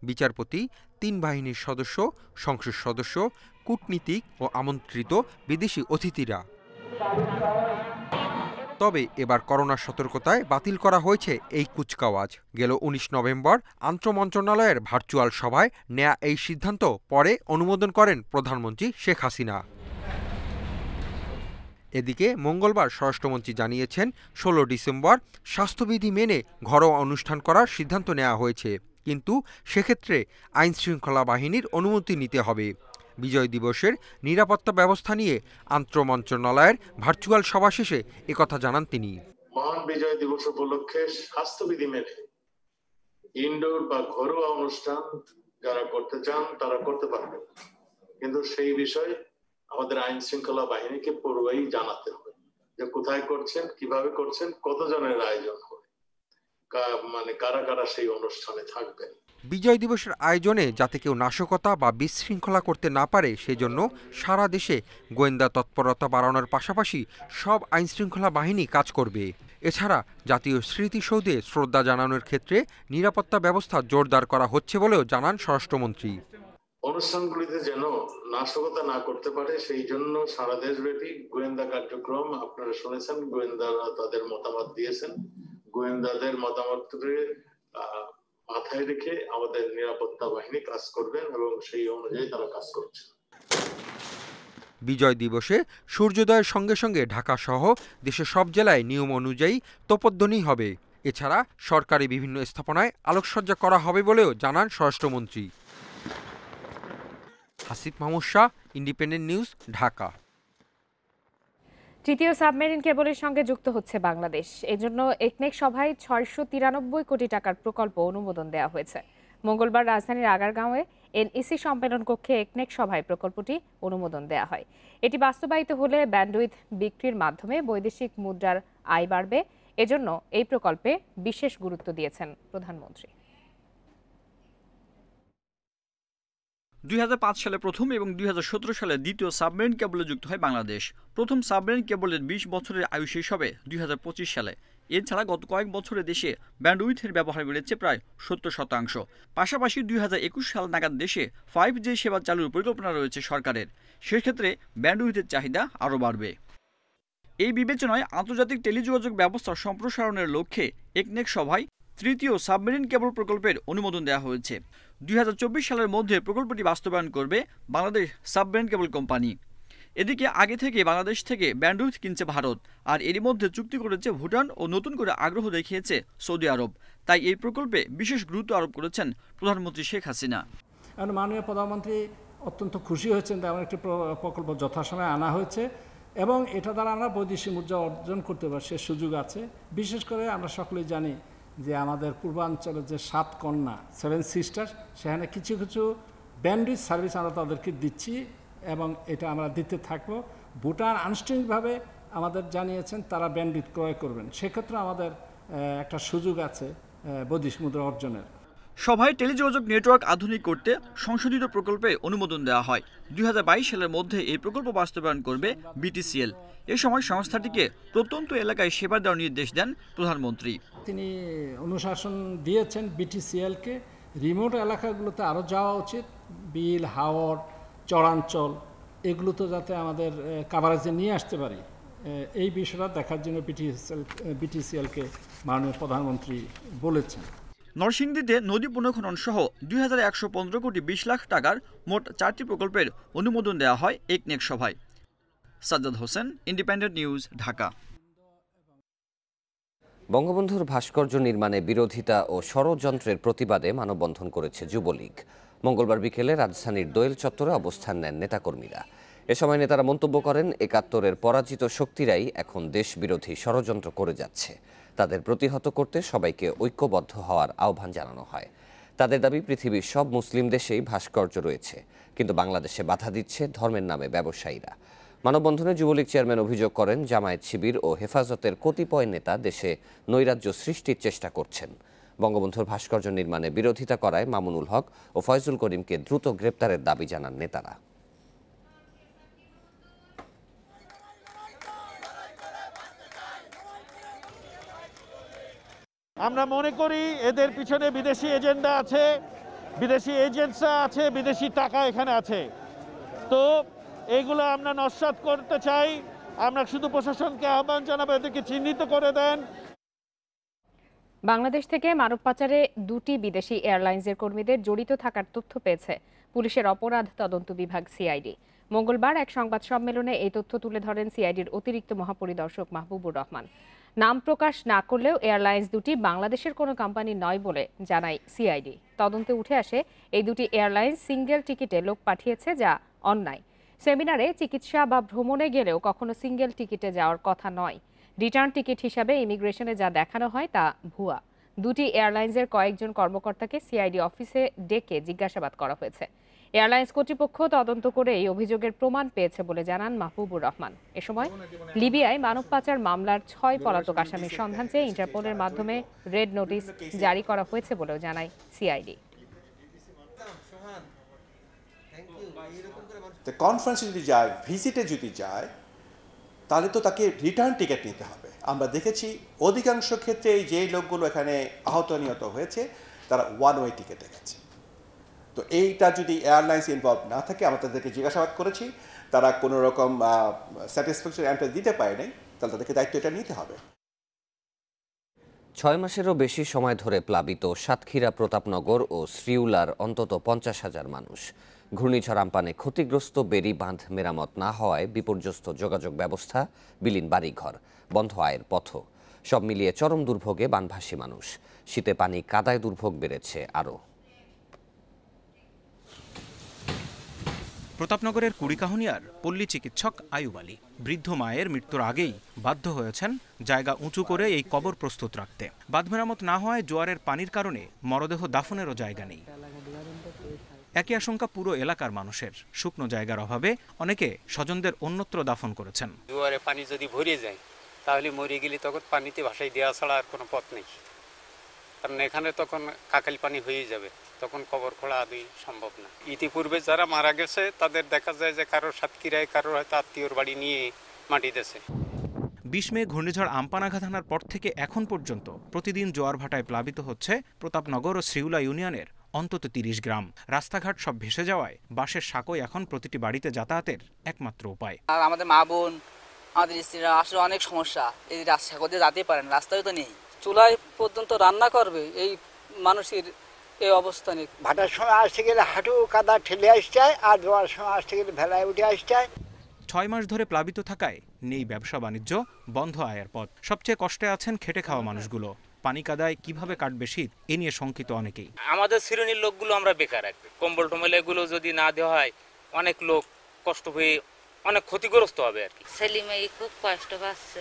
বিচারপতি, 3 বাহিনীর সদস্য, সংসদ সদস্য, কূটনীতিক ও আমন্ত্রিত বিদেশি অতিথিরা। তবে এবার করোনার সতর্কতায় বাতিল করা হয়েছে এই কুচকাওয়াজ। গেল 19 নভেম্বর আন্তঃমন্ত্রণালয়ের ভার্চুয়াল সভায় নেয়া এই সিদ্ধান্ত পরে অনুমোদন করেন প্রধানমন্ত্রী শেখ হাসিনা। এদিকে মঙ্গলবার স্বরাষ্ট্রমন্ত্রী জানিয়েছেন, 16 ডিসেম্বর স্বাস্থ্যবিধি মেনে ঘরোয়া অনুষ্ঠান করার সিদ্ধান্ত নেওয়া হয়েছে, কিন্তু সেক্ষেত্রে আইন শৃঙ্খলা বাহিনীর অনুমতি নিতে হবে। বিজয় দিবসের নিরাপত্তা ব্যবস্থা নিয়ে আন্তঃমন্ত্রণালয়ের ভার্চুয়াল সভা শেষে একথা জানান তিনি। মহান বিজয় দিবস উপলক্ষে স্বাস্থ্যবিধি মেনে ইনডোর বা ঘরোয়া অনুষ্ঠান যারা করতে চান তারা করতে পারবেন, কিন্তু সেই বিষয়ে আমাদের আইন শৃঙ্খলা বাহিনীকে পূর্বেই জানাতে হবে যে কোথায় করছেন, কিভাবে করছেন, কতজনের আয়োজন হবে, কারা কারা সেই অনুষ্ঠানে থাকবেন। বিজয় দিবসের আয়োজনে যাতে কেউ নাশকতা বা বিশৃঙ্খলা করতে না পারে সেজন্য সারা দেশে গোয়েন্দা তৎপরতা বাড়ানোর পাশাপাশি সব আইনশৃঙ্খলা বাহিনী কাজ করবে। এছাড়া জাতীয় স্মৃতিসৌধে শ্রদ্ধা জানানোর ক্ষেত্রে নিরাপত্তা ব্যবস্থা জোরদার করা হচ্ছে বলেও জানান স্বরাষ্ট্রমন্ত্রী। অনুষ্ঠানগুলিতে যেন নাশকতা না করতে পারে সেই জন্য সারা দেশব্যাপী গোয়েন্দা কার্যক্রম, আপনারা শুনেছেন গোয়েন্দারা তাদের মতামত দিয়েছেন। গোয়েন্দাদের মতামতকে মাথায় রেখে আমাদের নিরাপত্তা বাহিনী কাজ করবেন এবং সেই অনুযায়ী তারা কাজ করছে। বিজয় দিবসে সূর্যোদয়ের সঙ্গে সঙ্গে ঢাকা সহ দেশের সব জেলায় নিয়ম অনুযায়ী তোপধ্বনি হবে। এছাড়া সরকারি বিভিন্ন স্থাপনায় আলোকসজ্জা করা হবে বলেও জানান স্বরাষ্ট্রমন্ত্রী। Hasib Mahmud Shah, independent news, Dhaka. তৃতীয় সাবমেরিন কেবলের সঙ্গে যুক্ত হচ্ছে বাংলাদেশ। এজন্য একনেক সভায় 693 কোটি টাকার প্রকল্প অনুমোদন দেওয়া হয়েছে। মঙ্গলবার রাজধানীর আগারগাঁওয়ে এনইসি সম্মেলন কক্ষে একনেক সভায় প্রকল্পটি অনুমোদন দেওয়া হয়। এটি বাস্তবায়িত হলে ব্যান্ডউইথ বিক্রির মাধ্যমে বৈদেশিক মুদ্রার আয় বাড়বে। এজন্য এই প্রকল্পে বিশেষ গুরুত্ব দিয়েছেন প্রধানমন্ত্রী। 2005 সালে প্রথম এবং 2017 সালে দ্বিতীয় সাবমেরিন কেবলে যুক্ত হয় বাংলাদেশ। প্রথম সাবমেরিন কেবলের 20 বছরের আয়ু শেষ হবে 2025 সালে। এছাড়া গত কয়েক বছরে দেশে ব্যান্ডউইথের ব্যবহার বেড়েছে প্রায় 70%। পাশাপাশি 2021 সাল নাগাদ দেশে 5G সেবা চালুর পরিকল্পনা রয়েছে সরকারের। সেক্ষেত্রে ব্যান্ডউইথের চাহিদা আরও বাড়বে। এই বিবেচনায় আন্তর্জাতিক টেলিযোগাযোগ ব্যবস্থা সম্প্রসারণের লক্ষ্যে একনেক সভায় তৃতীয় সাবমেরিন কেবল প্রকল্পের অনুমোদন দেওয়া হয়েছে। 2024 সালের মধ্যে প্রকল্পটি বাস্তবায়ন করবে বাংলাদেশ সাবমেরিন কেবল কোম্পানি। এদিকে আগে থেকে বাংলাদেশ থেকে ব্যান্ডউইথ কিনছে ভারত, আর এরই মধ্যে চুক্তি করেছে ভুটান ও নতুন করে আগ্রহ দেখিয়েছে সৌদি আরব। তাই এই প্রকল্পে বিশেষ গুরুত্ব আরোপ করেছেন প্রধানমন্ত্রী শেখ হাসিনা। মাননীয় প্রধানমন্ত্রী অত্যন্ত খুশি হয়েছেন, তেমন একটি প্রকল্প যথাসময়ে আনা হয়েছে এবং এটা দ্বারা আমরা বৈদেশিক মুদ্রা অর্জন করতে পারি সে সুযোগ আছে। বিশেষ করে আমরা সকলেই জানি যে আমাদের পূর্বাঞ্চলের যে 7 কন্যা 7 সিস্টার, সেখানে কিছু কিছু ব্যান্ডউইথ সার্ভিস আমরা তাদেরকে দিচ্ছি এবং এটা আমরা দিতে থাকবো। ভুটান আনুষ্ঠানিকভাবে আমাদের জানিয়েছেন তারা ব্যান্ডউইথ ক্রয় করবেন। সেক্ষেত্রে আমাদের একটা সুযোগ আছে বৈদেশিক মুদ্রা অর্জনের। সভায় টেলিযোগাযোগ নেটওয়ার্ক আধুনিক করতে সংশোধিত প্রকল্পে অনুমোদন দেওয়া হয়। 2022 সালের মধ্যে এই প্রকল্প বাস্তবায়ন করবে বিটিসিএল। এ সময় সংস্থাটিকে প্রত্যন্ত এলাকায় সেবা দেওয়ার নির্দেশ দেন প্রধানমন্ত্রী। তিনি অনুশাসন দিয়েছেন বিটিসিএলকে রিমোট এলাকাগুলোতে আরও যাওয়া উচিত, বিল, হাওর, চরাঞ্চল এগুলোতে যাতে আমাদের কাভারেজে নিয়ে আসতে পারি, এই বিষয়টা দেখার জন্য বিটিসিএলকে মাননীয় প্রধানমন্ত্রী বলেছেন। নরসিংদীতে নদী পুনঃখনন সহ 2115 কোটি 20 লাখ টাকার মোট 4টি প্রকল্পের অনুমোদন দেওয়া হয় একনেক সভায়। Sajjad Hossain, independent news, Dhaka. বঙ্গবন্ধুর ভাস্কর্য নির্মাণে বিরোধিতা ও ষড়যন্ত্রের প্রতিবাদে মানববন্ধন করেছে যুবলীগ। মঙ্গলবার বিকেলে রাজধানীর দোয়েল চত্বরে অবস্থান নেন নেতাকর্মীরা। এ সময় নেতারা মন্তব্য করেন, ৭১-এর পরাজিত শক্তিরাই এখন দেশ বিরোধী ষড়যন্ত্র করে যাচ্ছে। তাদের প্রতিহত করতে সবাইকে ঐক্যবদ্ধ হওয়ার আহ্বান জানানো হয়। তাদের দাবি, পৃথিবীর সব মুসলিম দেশেই ভাস্কর্য রয়েছে, কিন্তু বাংলাদেশে বাধা দিচ্ছে ধর্মের নামে ব্যবসায়ীরা। মানববন্ধনে যুবলীগ চেয়ারম্যান অভিযোগ করেন, জামায়াত শিবির ও হেফাজতের কতিপয় নেতা দেশে নৈরাজ্য সৃষ্টির চেষ্টা করছেন। বঙ্গবন্ধুর ভাস্কর্য নির্মাণে বিরোধিতা করায় মামুনুল হক ও ফয়জুল করিমকে দ্রুত গ্রেপ্তারের দাবি জানান নেতারা। আমরা মনে করি এদের পিছনে বিদেশি এজেন্ডা আছে, বিদেশি এজেন্টসরা আছে, বিদেশি টাকা এখানে আছে। তো এইগুলো আমরা নস্যাৎ করতে চাই। আমরা শুধু প্রশাসনকে আহ্বান জানাবো, এদেরকে চিহ্নিত করে দেন। বাংলাদেশ থেকে মানব পাচারে 2টি বিদেশি এয়ারলাইন্সের কর্মীদের জড়িত থাকার তথ্য পেয়েছে পুলিশের অপরাধ তদন্ত বিভাগ সিআইডি। মঙ্গলবার এক সংবাদ সম্মেলনে এই তথ্য তুলে ধরেন সিআইডির অতিরিক্ত মহাপরিদর্শক মাহবুবুর রহমান। নাম প্রকাশ না করলেও এয়ারলাইন্স দুটি বাংলাদেশের কোনো কোম্পানি নয় বলে জানায় সিআইডি। তদন্তে উঠে আসে এই দুটি এয়ারলাইন্স সিঙ্গেল টিকিটে লোক পাঠিয়েছে, যা অন্যায়। সেমিনারে, চিকিৎসা বা ভ্রমণে গেলেও কখনো সিঙ্গেল টিকিটে যাওয়ার কথা নয়। রিটার্ন টিকিট হিসাবে ইমিগ্রেশনে যা দেখানো হয় তা ভুয়া। দুটি এয়ারলাইন্সের কয়েকজন কর্মকর্তাকে সিআইডি অফিসে ডেকে জিজ্ঞাসাবাদ করা হয়েছে। এয়ারলাইন্স কর্তৃপক্ষ তদন্ত করে এই অভিযোগের প্রমাণ পেয়েছে বলে জানান মাহবুবুর রহমান। এ সময় লিবিয়ায় মানব পাচার মামলার 6 পলাতক আসামির সন্ধান চেয়ে ইন্টারপোলের মাধ্যমে রেড নোটিশ জারি করা হয়েছে বলেও জানায় সিআইডি। কনফারেন্সে যদি যায়, ভিজিটে যদি যায়, তাহলে তো তাকে রিটার্ন টিকিট নিতে হবে। আমরা দেখেছি অধিকাংশ ক্ষেত্রে যে লোকগুলো এখানে আহত নিহত হয়েছে তারা ওয়ান ওয়ে টিকিটে গেছে। তো এইটা যদি এয়ারলাইন্স ইনভলভ না থাকে, আমরা তাদেরকে জিজ্ঞাসাবাদ করেছি, তারা কোনো রকম স্যাটিসফ্যাকশন অ্যান্সার দিতে পারে নাই, তাহলে তাদেরকে দায়িত্ব এটা নিতে হবে। 6 মাসেরও বেশি সময় ধরে প্লাবিত সাতক্ষীরা, প্রতাপনগর ও শ্রীউলার অন্তত 50,000 মানুষ। ঘূর্ণিঝড় আম্পানে ক্ষতিগ্রস্ত বেড়ি বাঁধ মেরামত না হওয়ায় বিপর্যস্ত যোগাযোগ ব্যবস্থা, বিলীন বাড়িঘর, বন্ধ আয়ের পথ। সব মিলিয়ে চরম দুর্ভোগে বানভাসী মানুষ। শীতে পানি কাদায় দুর্ভোগ বেড়েছে আরও। প্রতাপনগরের কুড়িকাহুনিয়ার পল্লী চিকিৎসক আয়ুব আলী বৃদ্ধ মায়ের মৃত্যুর আগেই বাধ্য হয়েছেন জায়গা উঁচু করে এই কবর প্রস্তুত রাখতে। বাঁধ মেরামত না হওয়ায় জোয়ারের পানির কারণে মরদেহ দাফনেরও জায়গা নেই। একই আশঙ্কা পুরো এলাকার মানুষের। শুকনো জায়গার অভাবে অনেকে স্বজনদের অন্যত্র দাফন করেছেন। জোয়ারে পানি যদি ভরে যায় তাহলে মরে গেলে তখন পানিতে ভাসাই দেওয়া ছাড়া আর কোনো পথ নেই, কারণ এখানে তখন কাকালি পানি হয়ে যাবে, তখন কবর খোঁড়া আদৌ সম্ভব না। ইতিপূর্বে যারা মারা গেছে তাদের দেখা যায় যে কারোর সাতক্ষীরায়, কারোর হয়তো আত্মীয়র বাড়ি নিয়ে মাটি দিয়েছে। 20 মে ঘূর্ণিঝড় আম্পান আঘাত হানার পর থেকে এখন পর্যন্ত প্রতিদিন জোয়ার ভাটায় প্লাবিত হচ্ছে প্রতাপনগর ও শ্রীউলা ইউনিয়নের অন্তত 30 গ্রাম। রাস্তাঘাট সব ভেসে যাওয়ায় বাঁশের সাঁকোই এখন প্রতিটি বাড়িতে যাতায়াতের একমাত্র উপায়। আর আমাদের মা বোন, আমাদের স্ত্রীরা আসলে অনেক সমস্যা, এই সাঁকো দিয়ে যেতে পারেন, রাস্তায় তো নেই। চুলায় পর্যন্ত রান্না করবে এই মানুষের এই অবস্থা নেই। ভাটার সময় আসতে গেলে হাঁটু কাদা ঠেলে আসতে হয়, আর জোয়ার সময় আসতে গেলে ভেলায় উঠে আসতে হয়। 6 মাস ধরে প্লাবিত থাকায় নেই ব্যবসা বাণিজ্য, বন্ধ আয়ের পথ। সবচেয়ে কষ্টে আছেন খেটে খাওয়া মানুষগুলো। পানি কাদায় কিভাবে কাটবে শীত, এ নিয়ে শঙ্কিত অনেকেই। আমাদের শ্রেণীর লোকগুলো আমরা বেকার রাখবে, কম্বল টম্বল এগুলো যদি না দেওয়া হয় অনেক লোক কষ্ট হয়ে অনেক ক্ষতিগ্রস্ত হবে আর কি। ছেলেমেয়ে খুব কষ্ট পাচ্ছে,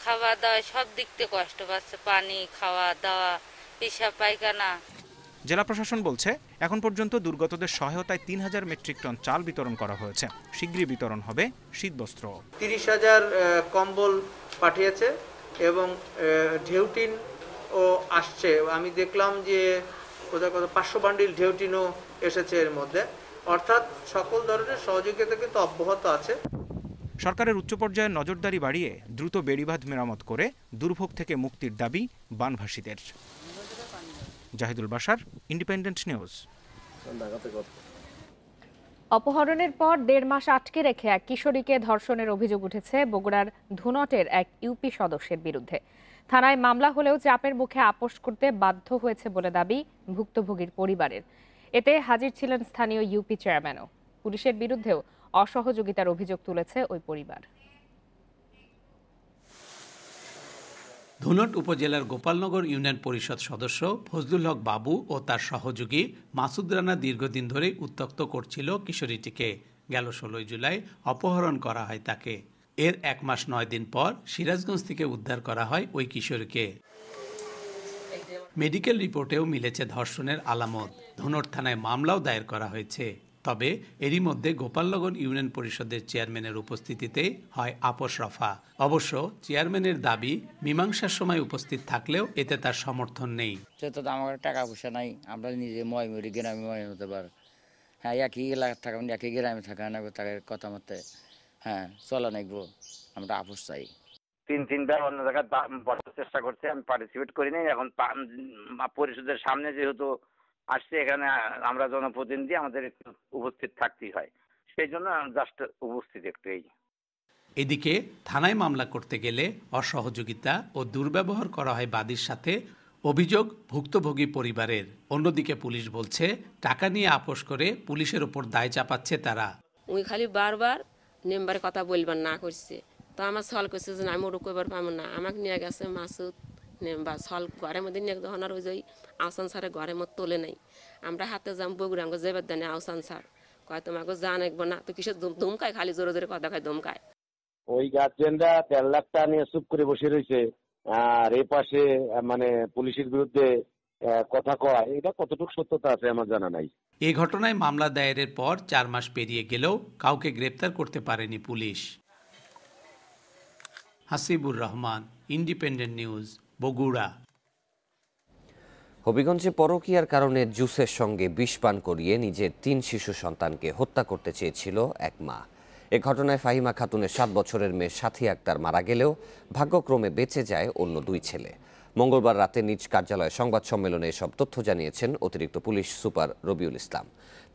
খাওয়া দাওয়া সব দিক থেকে কষ্ট পাচ্ছে, পানি, খাওয়া দাওয়া, পেশাব পায়খানা। জেলা প্রশাসন বলছে এখন পর্যন্ত দুর্গতদের সহায়তায় 3000 মেট্রিক টন চাল বিতরণ করা হয়েছে। শীঘ্রই বিতরণ হবে শীতবস্ত্র। 30,000 কম্বল পাঠিয়েছে এবং ঢেউটিন ও আসছে। আমি দেখলাম যে বোধহয় 500 বান্ডিল ঢেউটিনও এসেছে এর মধ্যে। অর্থাৎ সকল ধরনের সহযোগিতা কিন্তু অব্যাহত আছে। সরকারের উচ্চ পর্যায়ের নজরদারি বাড়িয়ে দ্রুত বেড়িবাঁধ মেরামত করে দুর্ভোগ থেকে মুক্তির দাবি বানভাসীদের। Zahidul Bashar, independent news. অপহরণের পর 1.5 মাস আটকে রেখে এক কিশোরীকে ধর্ষণের অভিযোগ উঠেছে বগুড়ার ধুনটের এক ইউপি সদস্যের বিরুদ্ধে। থানায় মামলা হলেও চাপের মুখে আপোস করতে বাধ্য হয়েছে বলে দাবি ভুক্তভোগীর পরিবারের। এতে হাজির ছিলেন স্থানীয় ইউপি চেয়ারম্যানও। পুলিশের বিরুদ্ধেও অসহযোগিতার অভিযোগ তুলেছে ওই পরিবার। ধুনট উপজেলার গোপালনগর ইউনিয়ন পরিষদ সদস্য ফজলুল হক বাবু ও তার সহযোগী মাসুদ রানা দীর্ঘদিন ধরে উত্ত্যক্ত করছিল কিশোরীটিকে। গেল 16 জুলাই অপহরণ করা হয় তাকে। এর 1 মাস 9 দিন পর সিরাজগঞ্জ থেকে উদ্ধার করা হয় ওই কিশোরীকে। মেডিকেল রিপোর্টেও মিলেছে ধর্ষণের আলামত। ধুনট থানায় মামলাও দায়ের করা হয়েছে। তবে এরই মধ্যে গোপালনগর ইউনিয়ন পরিষদের চেয়ারম্যানের উপস্থিতিতে হয় আপোস রফা। অবশ্য চেয়ারম্যানের দাবি মীমাংসার সময় উপস্থিত থাকলেও এতে তার সমর্থন নেই। তো আমার টাকা পয়সা নাই, আমরা নিজে ময়মরি গ্রামে ময় হতে পার। হ্যাঁ, একই এলাকা থাকা একই গ্রামে থাকা না তাকে কথা মতে চলা নাকবো। আমরা আপোস চাই। 3-4বার অন্য জায়গায় বসার চেষ্টা করছে, আমি পার্টিসিপেট করি নাই। এখন পরিষদের সামনে যেহেতু আসছে, এখানে আমরা জনপ্রতিনিধি, আমাদের একটু উপস্থিত থাকতেই হয়, সেই জন্য জাস্ট উপস্থিত একটু। এদিকে থানায় মামলা করতে গেলে অসহযোগিতা ও দুর্ব্যবহার করা হয় বাদীর সাথে, অভিযোগ ভুক্তভোগী পরিবারের। অন্যদিকে পুলিশ বলছে টাকা নিয়ে আপোস করে পুলিশের ওপর দায় চাপাচ্ছে তারা। ওই খালি বারবার মেম্বারে কথা বলবার না করছে, তো আমার সল করছে যে আমি ওরকম কইবার পাবো না। আমাকে নিয়ে গেছে মাসুদ মেম্বার সল ঘরের মধ্যে নিয়ে যখন আর ওই যে আহসান স্যারের ঘরের মধ্যে তোলে নাই। আমরা হাতে যাম বগুড়া আমাকে যেবার দেনে আহসান স্যার কয় তোমাকে জান একবার না, তো কিসের ধুমকায়, খালি জোরে জোরে কথা খায় ধুমকায়। ওই গার্জেনরা 1.5 লাখ টাকা নিয়ে চুপ করে বসে রয়েছে, আর এই পাশে মানে পুলিশের বিরুদ্ধে কথা কয়, এটা কতটুকু সত্যতা আছে আমার জানা নাই। এই ঘটনায় মামলা দায়েরের পর 4 মাস পেরিয়ে গেলেও কাউকে গ্রেপ্তার করতে পারেনি পুলিশ। Hasibur Rahman, independent news, Bogura. হবিগঞ্জে পরকীয়ার কারণে জুসের সঙ্গে বিষ পান করিয়ে নিজের 3 শিশু সন্তানকে হত্যা করতে চেয়েছিল এক মা। এ ঘটনায় ফাহিমা খাতুনের 7 বছরের মেয়ে সাথী আক্তার মারা গেলেও ভাগ্যক্রমে বেঁচে যায় অন্য 2 ছেলে। মঙ্গলবার রাতে নিজ কার্যালয়ে সংবাদ সম্মেলনে এসব তথ্য জানিয়েছেন অতিরিক্ত পুলিশ সুপার রবিউল ইসলাম।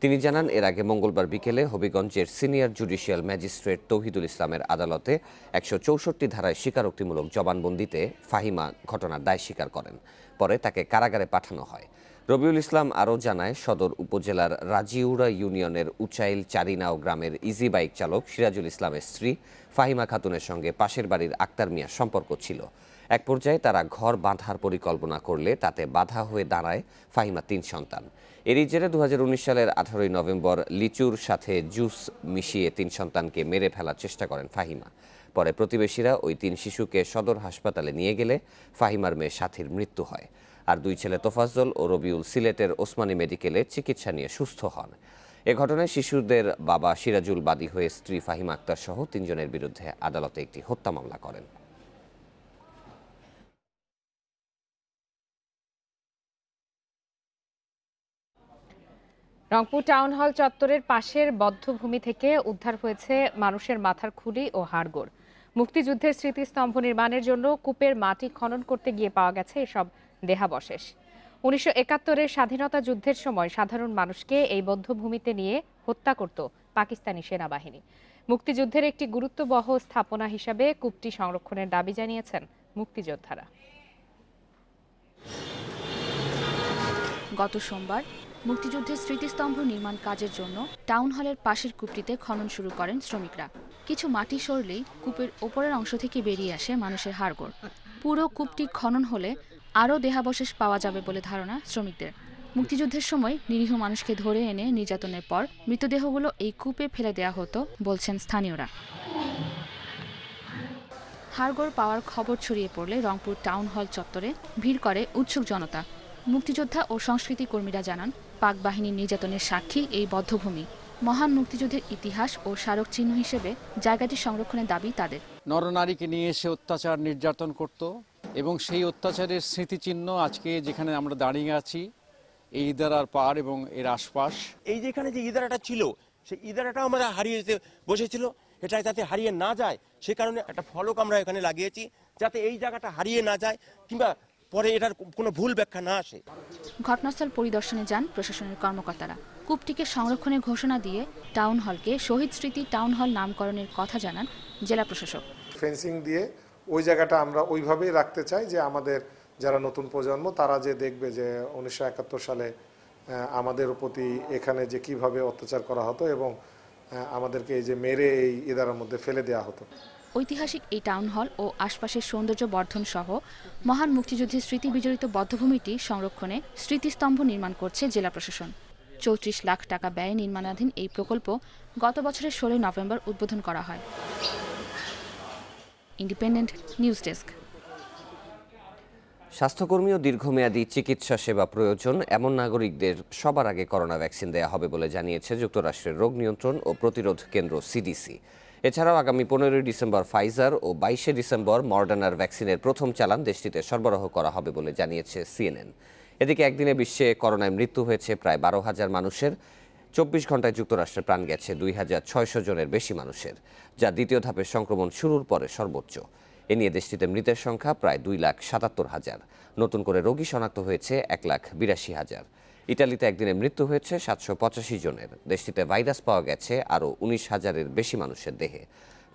তিনি জানান, এর আগে মঙ্গলবার বিকেলে হবিগঞ্জের সিনিয়র জুডিশিয়াল ম্যাজিস্ট্রেট তৌহিদুল ইসলামের আদালতে 164 ধারায় স্বীকারোক্তিমূলক জবানবন্দিতে ফাহিমা ঘটনার দায় স্বীকার করেন। পরে তাকে কারাগারে পাঠানো হয়। রবিউল ইসলাম আরও জানায়, সদর উপজেলার রাজিউড়া ইউনিয়নের উচাইল চারিনাও গ্রামের ইজি বাইক চালক সিরাজুল ইসলামের স্ত্রী ফাহিমা খাতুনের সঙ্গে পাশের বাড়ির আক্তার মিয়ার সম্পর্ক ছিল। এক পর্যায়ে তারা ঘর বাঁধার পরিকল্পনা করলে তাতে বাধা হয়ে দাঁড়ায় ফাহিমা 3 সন্তান। এরই জেরে 2019 সালের 18 নভেম্বর লিচুর সাথে জুস মিশিয়ে 3 সন্তানকে মেরে ফেলার চেষ্টা করেন ফাহিমা। পরে প্রতিবেশীরা ওই 3 শিশুকে সদর হাসপাতালে নিয়ে গেলে ফাহিমার মেয়ে সাথীর মৃত্যু হয়। আর 2 ছেলে তোফাজ্জল ও রবিউল সিলেটের ওসমানী মেডিকেলে চিকিৎসা নিয়ে সুস্থ হন। এ ঘটনায় শিশুদের বাবা সিরাজুল বাদী হয়ে স্ত্রী ফাহিমা আক্তার সহ 3 জনের বিরুদ্ধে আদালতে একটি হত্যা মামলা করেন। রংপুর টাউন হল চত্বরের পাশের বধ্যভূমি থেকে উদ্ধার হয়েছে মানুষের মাথার খুলি ও হাড়গোড়। মুক্তিযুদ্ধের স্মৃতিস্তম্ভ নির্মাণের জন্য কূপের মাটি খনন করতে গিয়ে পাওয়া গেছে এসব দেহাবশেষ। 1971-এর স্বাধীনতা যুদ্ধের সময় সাধারণ মানুষকে এই বধ্যভূমিতে নিয়ে হত্যা করত পাকিস্তানি সেনাবাহিনী। মুক্তিযুদ্ধের একটি গুরুত্ববহ স্থাপনা হিসাবে কূপটি সংরক্ষণের দাবি জানিয়েছেন মুক্তিযোদ্ধারা। গত সোমবার মুক্তিযুদ্ধের স্মৃতিস্তম্ভ নির্মাণ কাজের জন্য টাউন হলের পাশের কূপটিতে খনন শুরু করেন শ্রমিকরা। কিছু মাটি সরলেই কূপের ওপরের অংশ থেকে বেরিয়ে আসে মানুষের হাড়গোড়। পুরো কূপটি খনন হলে আরও দেহাবশেষ পাওয়া যাবে বলে ধারণা শ্রমিকদের। মুক্তিযুদ্ধের সময় নিরীহ মানুষকে ধরে এনে নির্যাতনের পর মৃতদেহগুলো এই কূপে ফেলে দেওয়া হতো বলছেন স্থানীয়রা। হাড়গোড় পাওয়ার খবর ছড়িয়ে পড়লে রংপুর টাউন হল চত্বরে ভিড় করে উৎসুক জনতা। মুক্তিযোদ্ধা ও সংস্কৃতি কর্মীরা জানান, পাক বাহিনীর নির্যাতনের সাক্ষী এই বধ্যভূমি। মহান মুক্তিযুদ্ধের ইতিহাস ও স্মারক চিহ্ন হিসেবে জায়গাটি সংরক্ষণের দাবি তাদের। নরনারীকে নিয়ে এসে অত্যাচার নির্যাতন করত এবং সেই অত্যাচারের স্মৃতিচিহ্ন আজকে যেখানে আমরা দাঁড়িয়ে আছি এই ইদারার পার এবং এর আশপাশ। এই যে এখানে যে ইদারাটা ছিল সেই ইদারাটাও আমরা হারিয়ে যেতে বসেছিল, এটা যাতে হারিয়ে না যায় সে কারণে একটা ফলক আমরা এখানে লাগিয়েছি, যাতে এই জায়গাটা হারিয়ে না যায় কিংবা পরে এটার কোনো ভুল ব্যাখ্যা না আসে। ঘটনাস্থল পরিদর্শনে যান প্রশাসনের কর্মকর্তারা। কূপটিকে সংরক্ষণের ঘোষণা দিয়ে টাউন হলকে শহীদ স্মৃতি টাউন হল নামকরণের কথা জানান জেলা প্রশাসক। ফেন্সিং দিয়ে ওই জায়গাটা আমরা ওইভাবেই রাখতে চাই যে আমাদের যারা নতুন প্রজন্ম তারা যে দেখবে যে 1971 সালে আমাদের প্রতি এখানে যে কিভাবে অত্যাচার করা হতো এবং আমাদেরকে এই যে মেরে এই ইদারার মধ্যে ফেলে দেওয়া হতো। ঐতিহাসিক এই টাউন হল ও আশপাশের সৌন্দর্য বর্ধন সহ মহান মুক্তিযুদ্ধের স্মৃতি বিজড়িত বধ্যভূমিটি সংরক্ষণে স্মৃতিস্তম্ভ নির্মাণ করছে জেলা প্রশাসন। 34 লাখ টাকা ব্যয়ে নির্মাণাধীন এই প্রকল্প গত বছরের 16 নভেম্বর উদ্বোধন করা হয়। Independent news desk. স্বাস্থ্যকর্মী ও দীর্ঘমেয়াদী চিকিৎসা সেবা প্রয়োজন এমন নাগরিকদের সবার আগে করোনা ভ্যাকসিন দেওয়া হবে বলে জানিয়েছে যুক্তরাষ্ট্রের রোগ নিয়ন্ত্রণ ও প্রতিরোধ কেন্দ্র সিডিসি। এছাড়াও আগামী 15 ডিসেম্বর ফাইজার ও 22 ডিসেম্বর মডার্নার ভ্যাকসিনের প্রথম চালান দেশটিতে সরবরাহ করা হবে বলে জানিয়েছে সিএনএন। এদিকে একদিনে বিশ্বে করোনায় মৃত্যু হয়েছে প্রায় 12,000 মানুষের। 24 ঘন্টায় যুক্তরাষ্ট্রে প্রাণ গেছে 2,600 জনের বেশি মানুষের, যা দ্বিতীয় ধাপের সংক্রমণ শুরুর পরে সর্বোচ্চ। এ নিয়ে দেশটিতে মৃতের সংখ্যা প্রায় 2,77,000। নতুন করে রোগী শনাক্ত হয়েছে 1,82,000। ইটালিতে একদিনে মৃত্যু হয়েছে 785 জনের। দেশটিতে ভাইরাস পাওয়া গেছে আরও 19,000-এর বেশি মানুষের দেহে।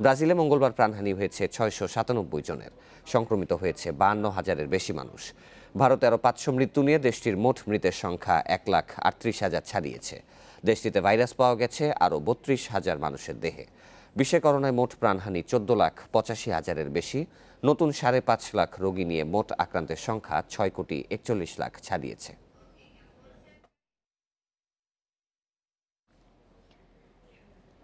ব্রাজিলে মঙ্গলবার প্রাণহানি হয়েছে 697 জনের। সংক্রমিত হয়েছে 52,000-এর বেশি মানুষ। ভারতে আরও 500 মৃত্যু নিয়ে দেশটির মোট মৃতের সংখ্যা 1,38,000 ছাড়িয়েছে। দেশটিতে ভাইরাস পাওয়া গেছে আরও 32,000 মানুষের দেহে। বিশ্বে করোনায় মোট প্রাণহানি 14,85,000-এর বেশি। নতুন 5.5 লাখ রোগী নিয়ে মোট আক্রান্তের সংখ্যা 6,41,00,000 ছাড়িয়েছে।